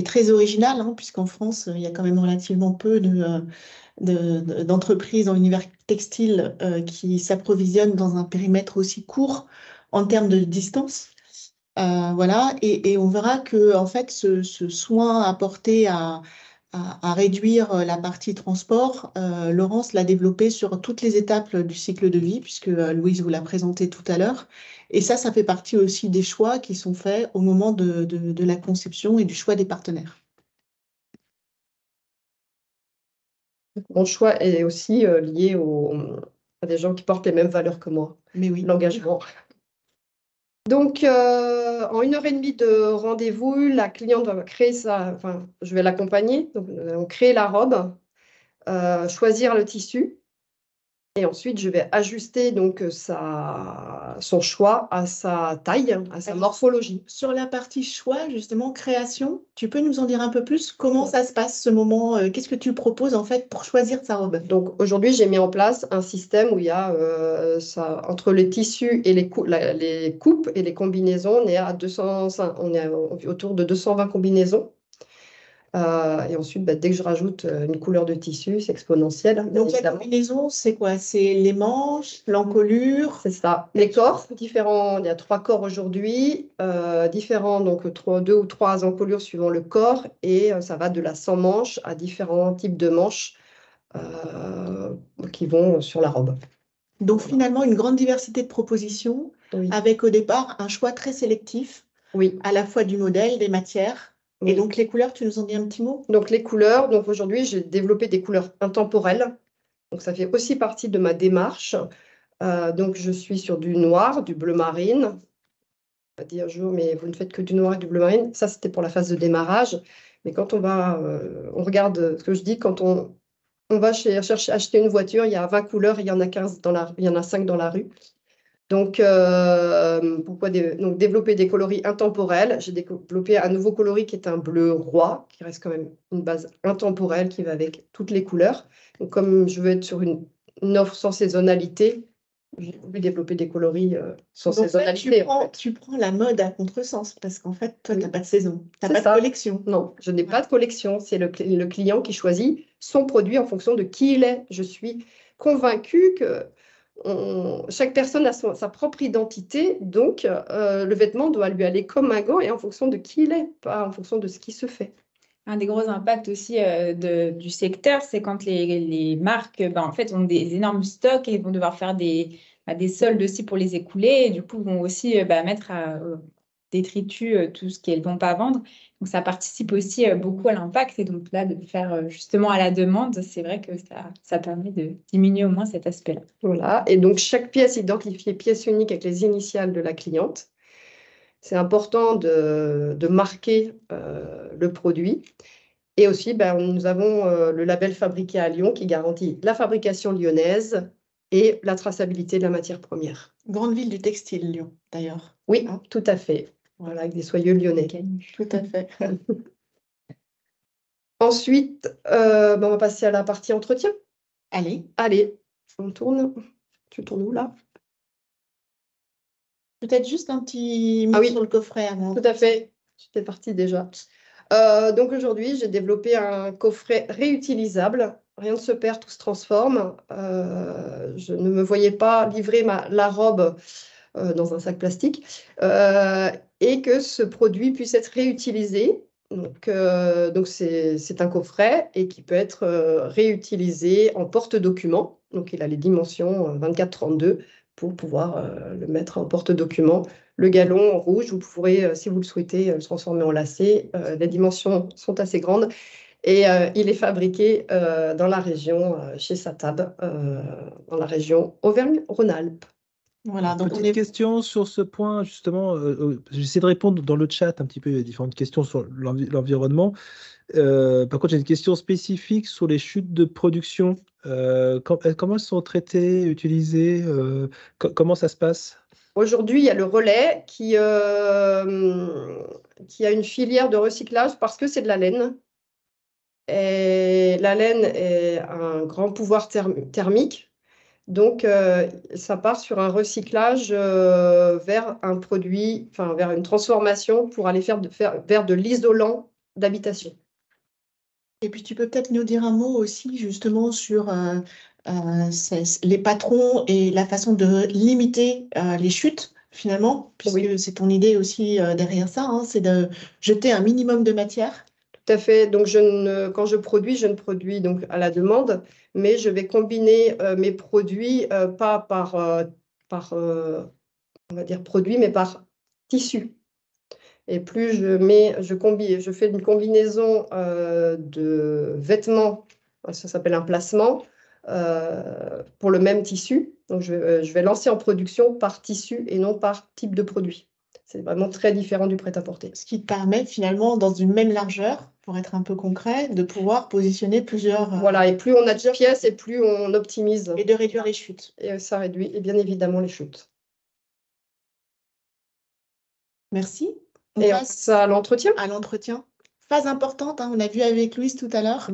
A: très originale, puisqu'en France, il y a quand même relativement peu d'entreprises dans l'univers textile qui s'approvisionnent dans un périmètre aussi court en termes de distance. Voilà, et on verra que en fait, ce soin apporté à réduire la partie transport, Laurence l'a développé sur toutes les étapes du cycle de vie, puisque Louise vous l'a présenté tout à l'heure. Et ça fait partie aussi des choix qui sont faits au moment de la conception et du choix des partenaires.
B: Mon choix est aussi lié à des gens qui portent les mêmes valeurs que moi.
A: Mais oui.
B: L'engagement. Donc, en 1h30 de rendez-vous, la cliente va créer je vais l'accompagner. Donc, on crée la robe, choisir le tissu. Et ensuite, je vais ajuster donc son choix à sa taille, à sa morphologie.
A: Sur la partie choix, justement, création, tu peux nous en dire un peu plus? Comment ça se passe ce moment? Qu'est-ce que tu proposes en fait pour choisir sa robe?
B: Donc aujourd'hui, j'ai mis en place un système où il y a entre les tissus et les coupes et les combinaisons, on est autour de 220 combinaisons. Et ensuite, dès que je rajoute une couleur de tissu, c'est exponentiel.
A: Donc la combinaison, c'est quoi? C'est les manches, l'encolure?
B: C'est ça. Les corps, différents. Il y a 3 corps aujourd'hui, différents, donc 2 ou 3 encolures suivant le corps. Et ça va de la sans manche à différents types de manches qui vont sur la robe.
A: Donc finalement, une grande diversité de propositions,
B: oui.
A: Avec au départ un choix très sélectif,
B: oui.
A: À la fois du modèle, des matières. Et donc, les couleurs, tu nous en dis un petit mot?
B: Donc, les couleurs, donc aujourd'hui, j'ai développé des couleurs intemporelles. Donc, ça fait aussi partie de ma démarche. Donc, je suis sur du noir, du bleu marine. On va dire, mais vous ne faites que du noir et du bleu marine. Ça, c'était pour la phase de démarrage. Mais quand on regarde ce que je dis, quand on va chercher acheter une voiture, il y a 20 couleurs, il y en a 5 dans la rue. Donc, donc, développer des coloris intemporels. J'ai développé un nouveau coloris qui est un bleu roi, qui reste quand même une base intemporelle qui va avec toutes les couleurs. Donc, comme je veux être sur une offre sans saisonnalité, j'ai voulu développer des coloris sans saisonnalité.
A: Tu prends la mode à contresens, parce qu'en fait, toi, tu n'as pas de saison, tu n'as pas de collection.
B: Non, je n'ai pas de collection. C'est le client qui choisit son produit en fonction de qui il est. Je suis convaincue que chaque personne a sa propre identité, donc le vêtement doit lui aller comme un gant et en fonction de qui il est, pas en fonction de ce qui se fait.
C: Un des gros impacts aussi du secteur, c'est quand les marques en fait, ont des énormes stocks et vont devoir faire des soldes aussi pour les écouler et du coup vont aussi mettre à détritus tout ce qu'elles ne vont pas vendre. Donc, ça participe aussi beaucoup à l'impact. Et donc, là, de faire justement à la demande, c'est vrai que ça permet de diminuer au moins cet aspect-là.
B: Voilà. Et donc, chaque pièce est identifiée pièce unique avec les initiales de la cliente. C'est important de marquer le produit. Et aussi, nous avons le label fabriqué à Lyon qui garantit la fabrication lyonnaise, et la traçabilité de la matière première.
A: Grande ville du textile, Lyon, d'ailleurs.
B: Oui,
A: Hein.
B: tout à fait. Voilà, avec des soyeux lyonnais.
A: Tout à fait.
B: Ensuite, on va passer à la partie entretien.
A: Allez,
B: Allez, on tourne. Tu tournes où là?
A: peut-être juste un petit mot
B: Ah oui.
A: sur le coffret avant.
B: Tout à fait, j'étais partie déjà. Donc aujourd'hui, j'ai développé un coffret réutilisable. Rien ne se perd, tout se transforme. Je ne me voyais pas livrer la robe dans un sac plastique et que ce produit puisse être réutilisé. Donc c'est un coffret et qui peut être réutilisé en porte-document. Donc il a les dimensions 24-32 pour pouvoir le mettre en porte-document. Le galon en rouge, vous pourrez, si vous le souhaitez, le transformer en lacet. Les dimensions sont assez grandes et il est fabriqué dans la région, chez Satab, dans la région Auvergne-Rhône-Alpes.
A: Voilà, donc
D: Petite question sur ce point, justement. J'essaie de répondre dans le chat un petit peu à différentes questions sur l'environnement. Par contre, j'ai une question spécifique sur les chutes de production. Comment elles sont traitées, utilisées, comment ça se passe?
B: Aujourd'hui, il y a le relais qui a une filière de recyclage parce que c'est de la laine. Et la laine a un grand pouvoir thermique. Donc, ça part sur un recyclage vers un produit, enfin, vers une transformation pour aller faire vers de l'isolant d'habitation.
A: Et puis tu peux peut-être nous dire un mot aussi justement sur les patrons et la façon de limiter les chutes finalement, puisque
B: Oui.
A: c'est ton idée aussi derrière ça, hein, c'est de jeter un minimum de matière.
B: Tout à fait. Donc, quand je ne produis donc à la demande, mais je vais combiner mes produits pas par, on va dire produit, mais par tissu. Et plus je fais une combinaison de vêtements, ça s'appelle un placement, pour le même tissu. Donc, je vais lancer en production par tissu et non par type de produit. C'est vraiment très différent du prêt-à-porter.
A: Ce qui te permet finalement, dans une même largeur, pour être un peu concret, de pouvoir positionner plusieurs...
B: Voilà, et plus on a de pièces et plus on optimise.
A: Et de réduire les chutes.
B: Et ça réduit et bien évidemment les chutes.
A: Merci.
B: Et on passe à l'entretien.
A: À l'entretien. Phase importante, hein, on a vu avec Louise tout à l'heure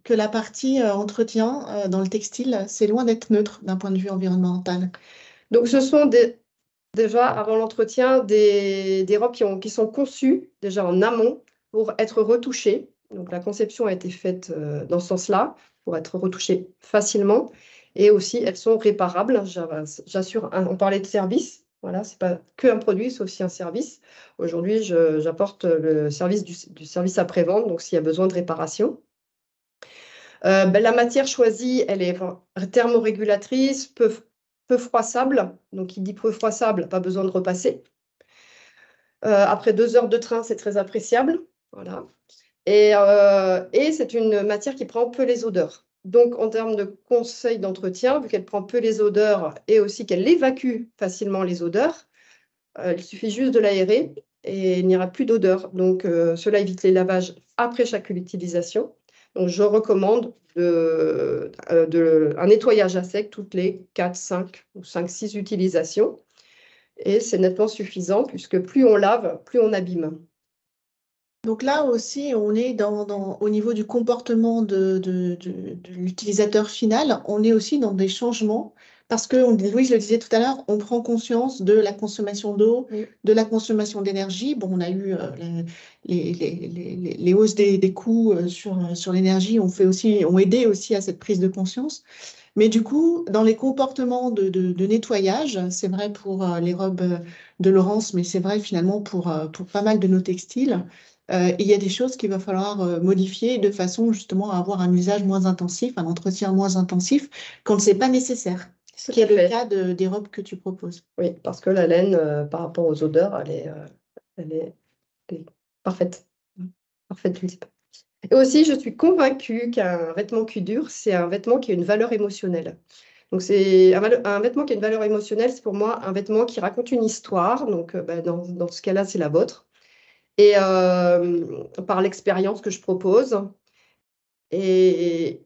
A: que la partie entretien dans le textile, c'est loin d'être neutre d'un point de vue environnemental.
B: Donc ce sont déjà avant l'entretien des robes qui sont conçues déjà en amont pour être retouchées. Donc la conception a été faite dans ce sens-là, pour être retouchées facilement. Et aussi, elles sont réparables. J'assure, on parlait de service. Voilà, ce n'est pas qu'un produit, c'est aussi un service. Aujourd'hui, j'apporte le service du service après-vente, donc s'il y a besoin de réparation. La matière choisie, elle est thermorégulatrice, peu froissable. Donc, qui dit peu froissable, pas besoin de repasser. Après 2 heures de train, c'est très appréciable. Voilà. Et c'est une matière qui prend peu les odeurs. Donc, en termes de conseils d'entretien, vu qu'elle prend peu les odeurs et aussi qu'elle évacue facilement les odeurs, il suffit juste de l'aérer et il n'y aura plus d'odeur. Donc, cela évite les lavages après chaque utilisation. Donc, je recommande un nettoyage à sec toutes les 4, 5 ou 5, 6 utilisations. Et c'est nettement suffisant puisque plus on lave, plus on abîme.
A: Donc là aussi, on est au niveau du comportement de l'utilisateur final, on est aussi dans des changements parce que, Louise le disait tout à l'heure, on prend conscience de la consommation d'eau, de la consommation d'énergie. Bon, on a eu les hausses des coûts sur l'énergie, ont aidé aussi à cette prise de conscience. Mais du coup, dans les comportements de nettoyage, c'est vrai pour les robes de Laurence, mais c'est vrai finalement pour pas mal de nos textiles, il y a des choses qu'il va falloir modifier de façon justement à avoir un usage moins intensif, un entretien moins intensif, quand ce n'est pas nécessaire. Ce qui est le cas des robes que tu proposes.
B: Oui, parce que la laine, par rapport aux odeurs, elle est parfaite. Parfaite. Et aussi, je suis convaincue qu'un vêtement Q-dur, c'est un vêtement qui a une valeur émotionnelle. Donc, c'est un vêtement qui a une valeur émotionnelle, c'est pour moi un vêtement qui raconte une histoire. Donc, dans ce cas-là, c'est la vôtre. Et par l'expérience que je propose. Et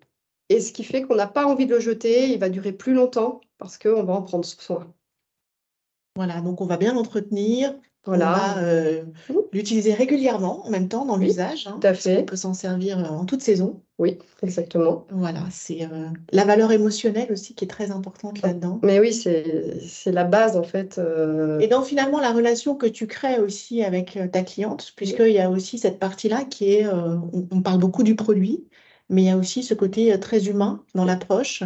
B: Et ce qui fait qu'on n'a pas envie de le jeter, il va durer plus longtemps parce qu'on va en prendre soin.
A: Voilà, donc on va bien l'entretenir, on
B: Voilà.
A: va l'utiliser régulièrement en même temps dans
B: Oui,
A: l'usage,
B: tout à
A: parce qu'on
B: fait.
A: peut s'en servir en toute saison.
B: Oui, exactement.
A: Voilà, c'est la valeur émotionnelle aussi qui est très importante là-dedans.
B: Mais oui, c'est la base en fait.
A: Et donc finalement, la relation que tu crées aussi avec ta cliente, puisqu'il y a aussi cette partie-là qui est, on parle beaucoup du produit, mais il y a aussi ce côté très humain dans l'approche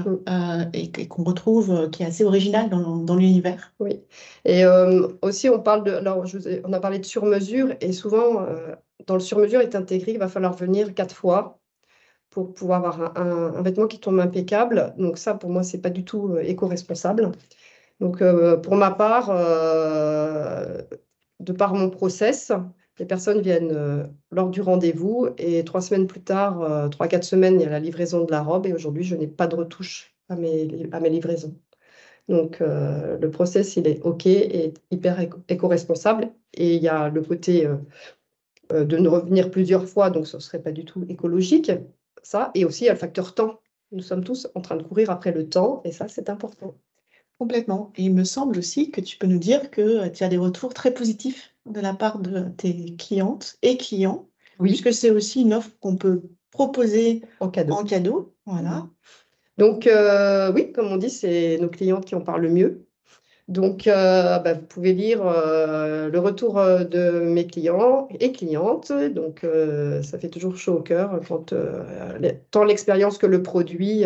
A: et qu'on retrouve, qui est assez original dans l'univers.
B: Oui. Et aussi, on parle de. Alors, on a parlé de sur-mesure, et souvent, dans le sur-mesure est intégré, il va falloir venir 4 fois pour pouvoir avoir un vêtement qui tombe impeccable. Donc, ça, pour moi, c'est pas du tout éco-responsable. Donc, pour ma part, de par mon process, les personnes viennent lors du rendez-vous et 3 semaines plus tard, 3-4 semaines, il y a la livraison de la robe. Et aujourd'hui, je n'ai pas de retouche à mes livraisons. Donc, le process, il est OK et hyper éco-responsable. Et il y a le côté de ne revenir plusieurs fois, donc ce ne serait pas du tout écologique, ça. Et aussi, il y a le facteur temps. Nous sommes tous en train de courir après le temps, et ça, c'est important.
A: Complètement. Et il me semble aussi que tu peux nous dire que tu as des retours très positifs de la part de tes clientes et clients,
B: Oui,
A: puisque c'est aussi une offre qu'on peut proposer
B: en cadeau.
A: en cadeau. Voilà.
B: Donc, oui, comme on dit, c'est nos clientes qui en parlent le mieux. Donc, vous pouvez lire le retour de mes clients et clientes. Donc, ça fait toujours chaud au cœur quand tant l'expérience que le produit,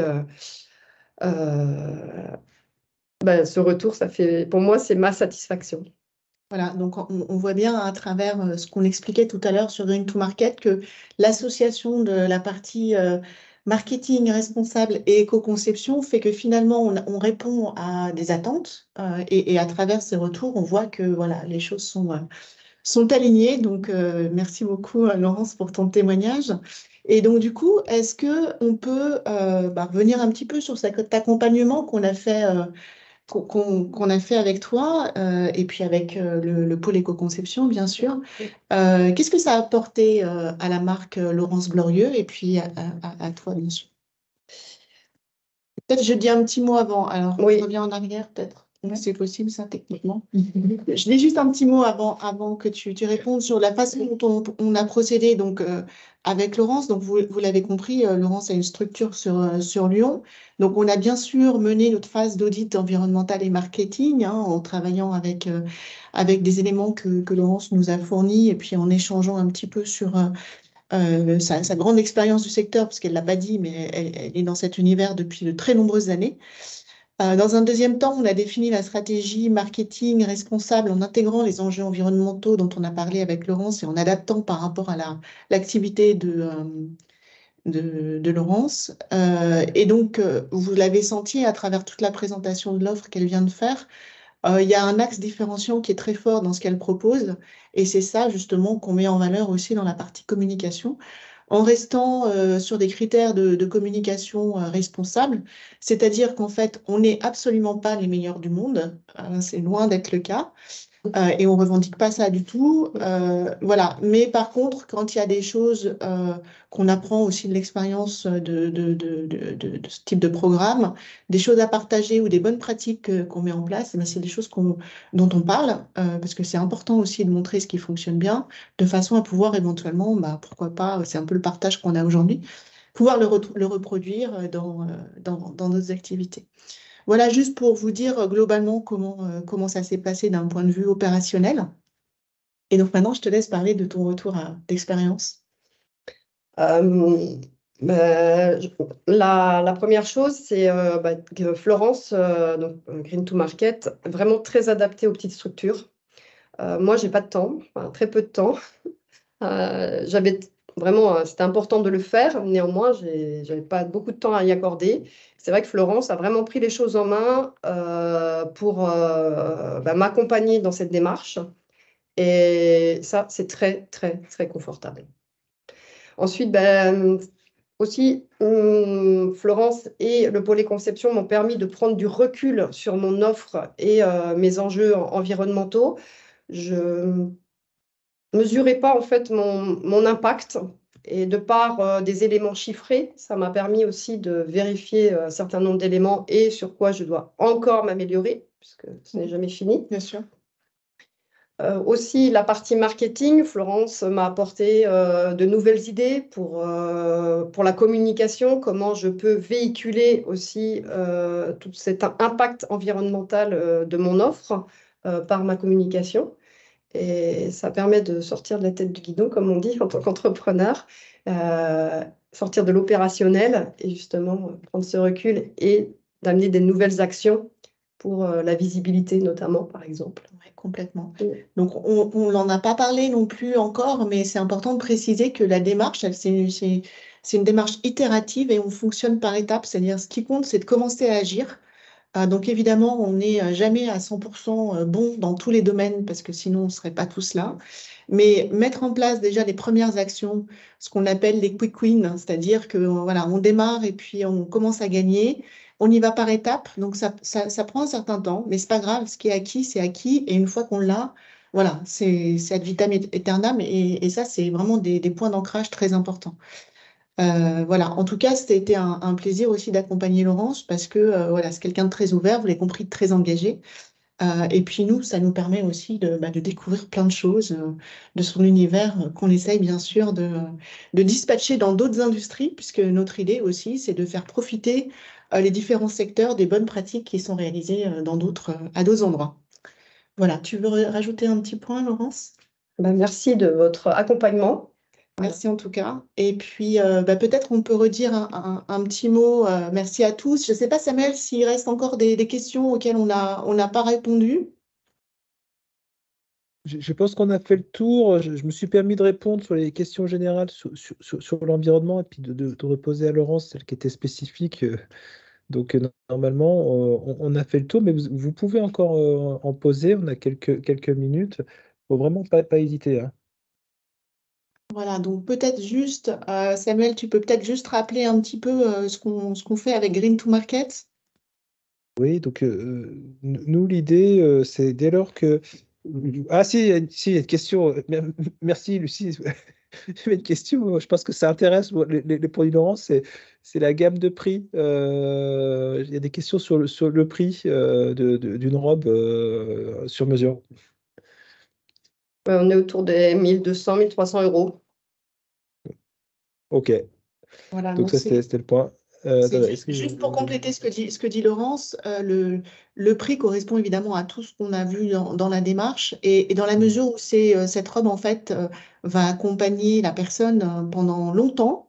B: ce retour, ça fait, pour moi, c'est ma satisfaction.
A: Voilà, donc on voit bien à travers ce qu'on expliquait tout à l'heure sur Green to Market que l'association de la partie marketing responsable et éco-conception fait que finalement on répond à des attentes et à travers ces retours on voit que voilà, les choses sont alignées. Donc merci beaucoup Laurence pour ton témoignage. Et donc du coup, est-ce que on peut revenir un petit peu sur cet accompagnement qu'on a fait qu'on a fait avec toi et puis avec le pôle éco-conception, bien sûr. Qu'est-ce que ça a apporté à la marque Laurence Glorieux et puis à toi, bien sûr? Peut-être je dis un petit mot avant. Alors,
B: Oui.
A: je reviens en arrière, peut-être. C'est possible, ça, techniquement. Je dis juste un petit mot avant que tu répondes sur la façon dont on a procédé donc, avec Laurence. Donc, vous l'avez compris, Laurence a une structure sur Lyon. Donc, on a bien sûr mené notre phase d'audit environnemental et marketing en travaillant avec des éléments que Laurence nous a fournis et puis en échangeant un petit peu sur sa grande expérience du secteur, parce qu'elle ne l'a pas dit, mais elle est dans cet univers depuis de très nombreuses années. Dans un deuxième temps, on a défini la stratégie marketing responsable en intégrant les enjeux environnementaux dont on a parlé avec Laurence et en adaptant par rapport à l'activité de Laurence. Et donc, vous l'avez senti à travers toute la présentation de l'offre qu'elle vient de faire. Il y a un axe différenciant qui est très fort dans ce qu'elle propose, et c'est ça justement qu'on met en valeur aussi dans la partie communication, en restant sur des critères de communication responsables, c'est-à-dire qu'en fait, on n'est absolument pas les meilleurs du monde, c'est loin d'être le cas. Et on revendique pas ça du tout. Voilà. Mais par contre, quand il y a des choses qu'on apprend aussi de l'expérience de ce type de programme, des choses à partager ou des bonnes pratiques qu'on met en place, eh ben, c'est des choses dont on parle, parce que c'est important aussi de montrer ce qui fonctionne bien, de façon à pouvoir éventuellement, pourquoi pas, c'est un peu le partage qu'on a aujourd'hui, pouvoir le reproduire dans d'autres activités. Voilà, juste pour vous dire globalement comment ça s'est passé d'un point de vue opérationnel. Et donc maintenant, je te laisse parler de ton retour d'expérience.
B: La première chose, c'est que Florence, donc Green to Market, vraiment très adaptée aux petites structures. Moi, j'ai pas de temps, très peu de temps. J'avais vraiment, c'était important de le faire. Néanmoins, j'avais pas beaucoup de temps à y accorder. C'est vrai que Florence a vraiment pris les choses en main pour m'accompagner dans cette démarche. Et ça, c'est très, très, très confortable. Ensuite, aussi, Florence et le pôle conception m'ont permis de prendre du recul sur mon offre et mes enjeux environnementaux. Je mesurais pas en fait mon impact Et de par des éléments chiffrés, ça m'a permis aussi de vérifier un certain nombre d'éléments et sur quoi je dois encore m'améliorer, puisque ce n'est jamais fini.
A: Bien sûr.
B: Aussi, la partie marketing, Florence m'a apporté de nouvelles idées pour la communication, comment je peux véhiculer aussi tout cet impact environnemental de mon offre par ma communication. Et ça permet de sortir de la tête du guidon, comme on dit en tant qu'entrepreneur, sortir de l'opérationnel et justement prendre ce recul et d'amener des nouvelles actions pour la visibilité notamment, par exemple.
A: Ouais, complètement.
B: Oui.
A: Donc, on n'en a pas parlé non plus encore, mais c'est important de préciser que la démarche, c'est une démarche itérative et on fonctionne par étapes. C'est-à-dire, ce qui compte, c'est de commencer à agir. Donc, évidemment, on n'est jamais à 100% bon dans tous les domaines parce que sinon, on ne serait pas tous là. Mais mettre en place déjà les premières actions, ce qu'on appelle les quick wins, c'est-à-dire que voilà, on démarre et puis on commence à gagner. On y va par étapes, donc ça prend un certain temps, mais c'est pas grave. Ce qui est acquis, c'est acquis. Et une fois qu'on l'a, voilà, c'est ad vitam aeternam. Et ça, c'est vraiment des points d'ancrage très importants. Voilà, en tout cas, c'était un plaisir aussi d'accompagner Laurence parce que voilà, c'est quelqu'un de très ouvert, vous l'avez compris, de très engagé. Et puis nous, ça nous permet aussi de découvrir plein de choses de son univers qu'on essaye bien sûr de dispatcher dans d'autres industries, puisque notre idée aussi, c'est de faire profiter les différents secteurs des bonnes pratiques qui sont réalisées à d'autres endroits. Voilà, tu veux rajouter un petit point, Laurence?
B: Ben, merci de votre accompagnement.
A: Merci en tout cas. Et puis, peut-être on peut redire un petit mot. Merci à tous. Je ne sais pas, Samuel, s'il reste encore des questions auxquelles on n'a pas répondu.
D: Je pense qu'on a fait le tour. Je me suis permis de répondre sur les questions générales sur l'environnement et puis de reposer à Laurence celle qui était spécifique. Donc, normalement, on a fait le tour, mais vous pouvez encore en poser. On a quelques minutes. Il ne faut vraiment pas hésiter, hein.
A: Voilà, donc peut-être juste, Samuel, tu peux peut-être juste rappeler un petit peu ce qu'on fait avec Green to Market.
D: Oui, donc nous, l'idée, c'est dès lors que... Ah si, il y a une question. Merci, Lucie. J'avais une question, je pense que ça intéresse les produits Laurent, c'est la gamme de prix. Il y a des questions sur le prix d'une robe sur mesure.
B: On est autour des 1200, 1300 euros.
D: Ok,
A: Voilà,
D: donc
A: donc
D: ça c'était le point. Attendez, est-ce que
A: juste pour compléter ce que dit Laurence, le prix correspond évidemment à tout ce qu'on a vu dans la démarche et dans la mesure où cette robe en fait va accompagner la personne pendant longtemps,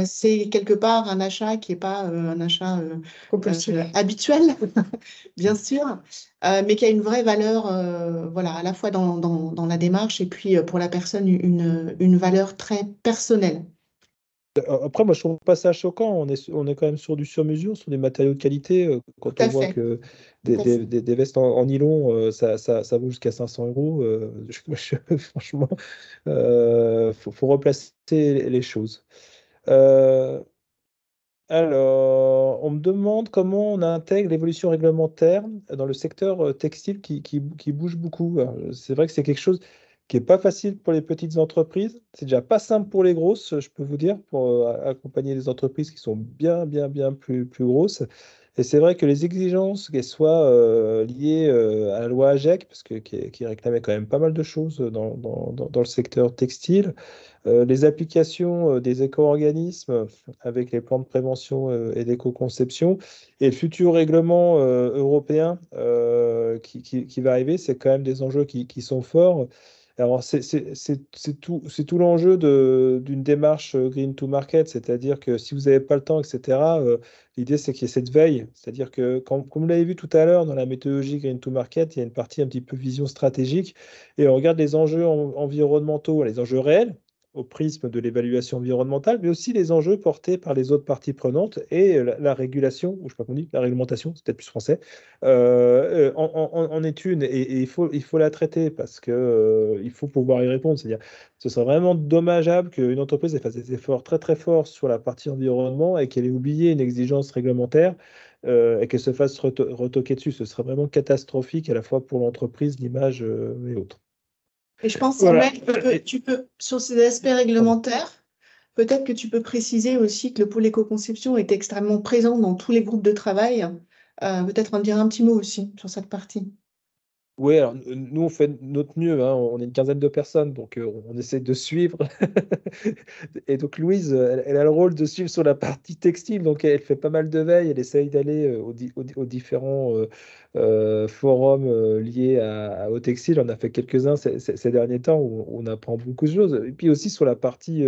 A: c'est quelque part un achat qui n'est pas un achat
B: Compulsif.
A: habituel, bien sûr, mais qui a une vraie valeur, voilà, à la fois dans la démarche et puis pour la personne une valeur très personnelle.
D: Après, moi, je trouve pas ça choquant. On est quand même sur du sur-mesure, sur des matériaux de qualité. Quand
A: Tout
D: on
A: à
D: voit
A: fait.
D: que
A: Tout à fait.
D: des vestes en nylon, ça vaut jusqu'à 500 euros. Franchement, faut replacer les choses. Euh, alors, on me demande comment on intègre l'évolution réglementaire dans le secteur textile qui bouge beaucoup. Alors, c'est vrai que c'est quelque chose qui n'est pas facile pour les petites entreprises. C'est déjà pas simple pour les grosses, je peux vous dire, pour accompagner les entreprises qui sont bien plus grosses. Et c'est vrai que les exigences, qu'elles soient liées à la loi AGEC, parce que, qui réclamait quand même pas mal de choses dans le secteur textile, les applications des éco-organismes avec les plans de prévention et d'éco-conception et le futur règlement européen qui va arriver, c'est quand même des enjeux qui sont forts. Alors, c'est tout l'enjeu d'une démarche Green to Market, c'est-à-dire que si vous n'avez pas le temps, etc., l'idée, c'est qu'il y ait cette veille. C'est-à-dire que, comme vous l'avez vu tout à l'heure, dans la méthodologie Green to Market, il y a une partie un petit peu vision stratégique et on regarde les enjeux environnementaux, les enjeux réels, au prisme de l'évaluation environnementale, mais aussi les enjeux portés par les autres parties prenantes et la régulation, ou je sais pas comment on dit, la réglementation, c'est peut-être plus français, en est une. Et il faut la traiter parce que, il faut pouvoir y répondre. C'est-à-dire, ce serait vraiment dommageable qu'une entreprise elle fasse des efforts très forts sur la partie environnement et qu'elle ait oublié une exigence réglementaire et qu'elle se fasse retoquer dessus. Ce serait vraiment catastrophique à la fois pour l'entreprise, l'image et autres.
A: Et je pense,
D: Voilà.
A: Samuel, tu peux, sur ces aspects réglementaires, Peut-être que tu peux préciser aussi que le pôle éco-conception est extrêmement présent dans tous les groupes de travail. Peut-être en dire un petit mot aussi sur cette partie.
D: Oui, alors nous, on fait notre mieux, hein, on est une quinzaine de personnes, donc on essaie de suivre. Et donc Louise, elle a le rôle de suivre sur la partie textile, donc elle fait pas mal de veille, elle essaye d'aller aux différents forums liés au textile. On a fait quelques-uns ces derniers temps où on apprend beaucoup de choses. Et puis aussi sur la partie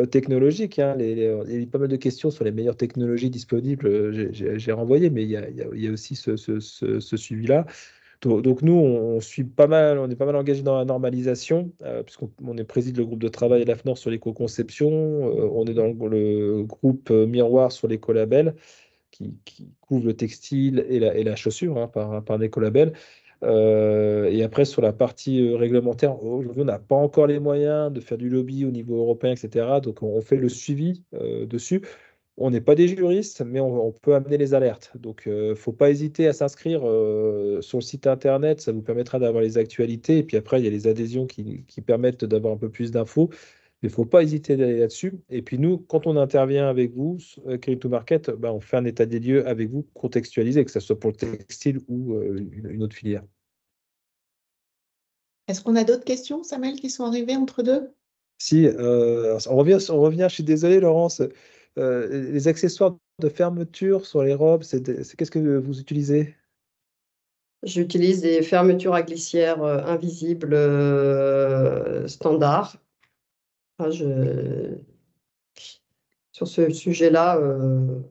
D: technologique, hein, il y a eu pas mal de questions sur les meilleures technologies disponibles, j'ai renvoyé, mais il y a aussi ce suivi-là. Donc nous, on suit pas mal, on est pas mal engagé dans la normalisation, puisqu'on préside le groupe de travail à l'AFNOR sur l'éco-conception, on est dans le groupe Miroir sur l'écolabel, qui couvre le textile et la chaussure, hein, par un écolabel. Et après, sur la partie réglementaire, aujourd'hui, on n'a pas encore les moyens de faire du lobby au niveau européen, etc. Donc on fait le suivi dessus. On n'est pas des juristes, mais on peut amener les alertes. Donc, il ne faut pas hésiter à s'inscrire sur le site internet. Ça vous permettra d'avoir les actualités. Et puis après, il y a les adhésions qui permettent d'avoir un peu plus d'infos. Mais il ne faut pas hésiter d'aller là-dessus. Et puis nous, quand on intervient avec vous, Credit to Market, ben, on fait un état des lieux avec vous contextualisé, que ce soit pour le textile ou une autre filière.
A: Est-ce qu'on a d'autres questions, Samuel, qui sont arrivées entre deux?
D: Si, on revient, je suis désolé, Laurence, les accessoires de fermeture sur les robes, qu'est-ce que vous utilisez?
B: J'utilise des fermetures à glissière invisibles standards. Enfin, sur ce sujet-là,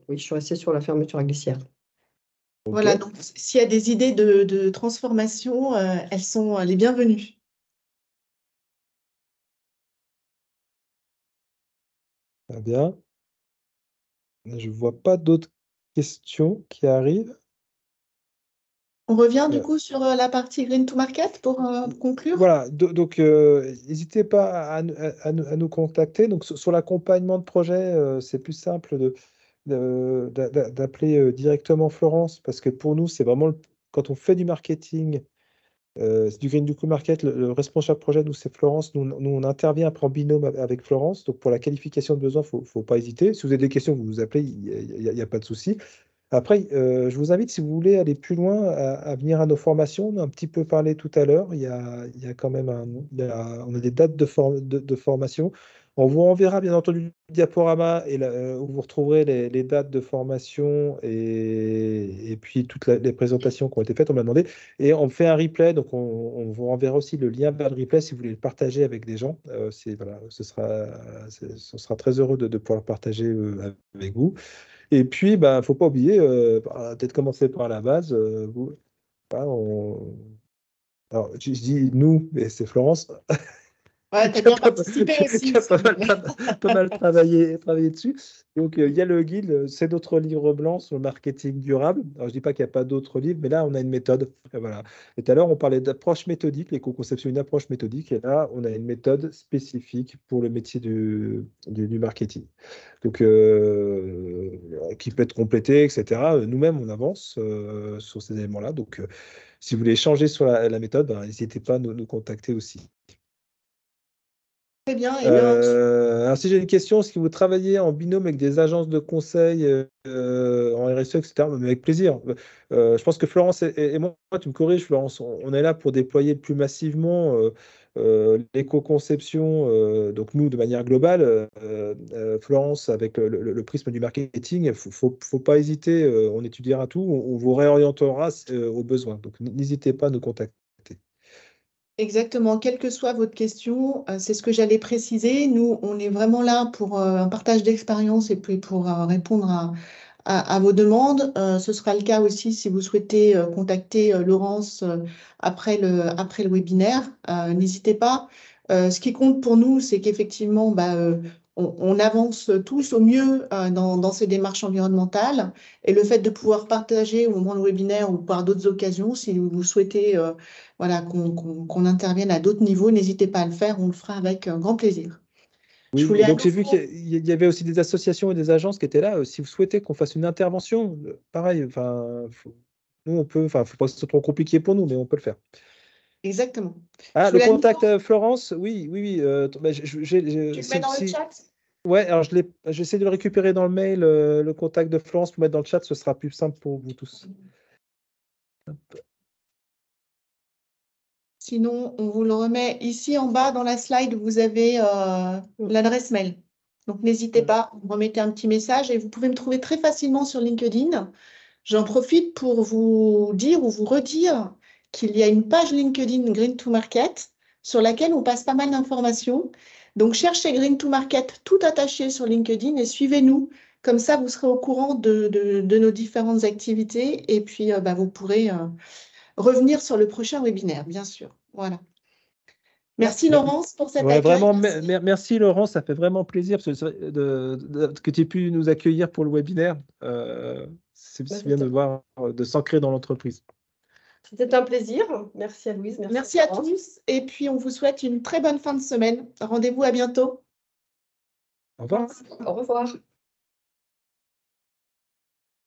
B: oui, je suis restée sur la fermeture à glissière.
A: Voilà,
D: Ok.
A: donc s'il y a des idées de transformation, elles sont les bienvenues.
D: Très bien. Je ne vois pas d'autres questions qui arrivent.
A: On revient du
D: Euh,
A: coup sur la partie Green to Market pour conclure.
D: Voilà, donc n'hésitez pas à nous contacter. Donc sur l'accompagnement de projet, c'est plus simple d'appeler directement Florence, parce que pour nous, c'est vraiment quand on fait du marketing, c'est du Green to Market, le responsable projet, nous, c'est Florence. Nous, on intervient après en binôme avec Florence. Donc pour la qualification de besoin, il ne faut pas hésiter. Si vous avez des questions, vous nous appelez, il n'y a pas de souci. Après, je vous invite, si vous voulez aller plus loin, à venir à nos formations. On a un petit peu parlé tout à l'heure. Il y a quand même on a des dates de formation. On vous enverra bien entendu le diaporama où vous retrouverez les dates de formation et puis toutes les présentations qui ont été faites. On m'a demandé. Et on fait un replay. Donc, on vous enverra aussi le lien vers le replay si vous voulez le partager avec des gens. Voilà, ce sera très heureux de pouvoir le partager avec vous. Et puis, bah, faut pas oublier, peut-être commencer par la base. Voilà, alors, je dis nous, mais c'est Florence
A: Ouais, tu as
D: qui a
A: bien
D: pas,
A: participé
D: qui
A: aussi,
D: a
A: Samuel.
D: pas mal travaillé dessus. Donc, il y a le guide, c'est d'autres livres blancs sur le marketing durable. Alors, je dis pas qu'il n'y a pas d'autres livres, mais là, on a une méthode. Et voilà. Et tout à l'heure, on parlait d'approche méthodique, l'éco-conception, une approche méthodique. Et là, on a une méthode spécifique pour le métier du marketing. Donc, qui peut être complétée, etc. Nous-mêmes, on avance sur ces éléments-là. Donc, si vous voulez changer sur la méthode, ben, n'hésitez pas à nous contacter aussi.
A: Très bien. Et bien,
D: Alors, si j'ai une question, est-ce que vous travaillez en binôme avec des agences de conseil en RSE, etc. Mais avec plaisir. Je pense que Florence et moi, tu me corriges, Florence, on est là pour déployer plus massivement l'éco-conception. Donc, nous, de manière globale, Florence, avec le prisme du marketing, il ne faut pas hésiter. On étudiera tout. On vous réorientera aux besoins. Donc, n'hésitez pas à nous contacter.
A: exactement, quelle que soit votre question, c'est ce que j'allais préciser. Nous, on est vraiment là pour un partage d'expérience et puis pour répondre à vos demandes. Ce sera le cas aussi si vous souhaitez contacter Laurence après le webinaire. N'hésitez pas. Ce qui compte pour nous, c'est qu'effectivement, on avance tous au mieux dans ces démarches environnementales. Et le fait de pouvoir partager au moment du webinaire ou par d'autres occasions, si vous souhaitez voilà, qu'on intervienne à d'autres niveaux, n'hésitez pas à le faire. On le fera avec grand plaisir. Je
D: Oui,
A: voulais
D: et
A: à
D: donc j'ai vu
A: nouveau.
D: qu'il y avait aussi des associations et des agences qui étaient là. Si vous souhaitez qu'on fasse une intervention, pareil, enfin, nous on peut, enfin, faut pas que ce soit trop compliqué pour nous, mais on peut le faire.
A: Exactement.
D: Ah,
A: Je
D: le
A: voulais à nouveau.
D: contact Florence, oui, oui, oui.
A: Tu le mets dans le chat?
D: Ouais, alors j'essaie de le récupérer dans le mail, le contact de Florence, pour mettre dans le chat, ce sera plus simple pour vous tous.
A: Sinon, on vous le remet ici en bas dans la slide, vous avez l'adresse mail. Donc, n'hésitez pas, vous remettez un petit message et vous pouvez me trouver très facilement sur LinkedIn. J'en profite pour vous dire ou vous redire qu'il y a une page LinkedIn Green to Market sur laquelle on passe pas mal d'informations. Donc, cherchez Green to Market tout attaché sur LinkedIn et suivez-nous. Comme ça, vous serez au courant de nos différentes activités et puis vous pourrez revenir sur le prochain webinaire, bien sûr. Voilà. Merci Laurence pour cet
D: Ouais,
A: accueil.
D: vraiment,
A: Merci.
D: merci Laurence, ça fait vraiment plaisir que tu aies pu nous accueillir pour le webinaire. C'est bien de voir, de s'ancrer dans l'entreprise.
B: C'était un plaisir. Merci à Louise.
A: Merci à tous. Et puis, on vous souhaite une très bonne fin de semaine. Rendez-vous à bientôt.
D: Au revoir.
B: Au revoir.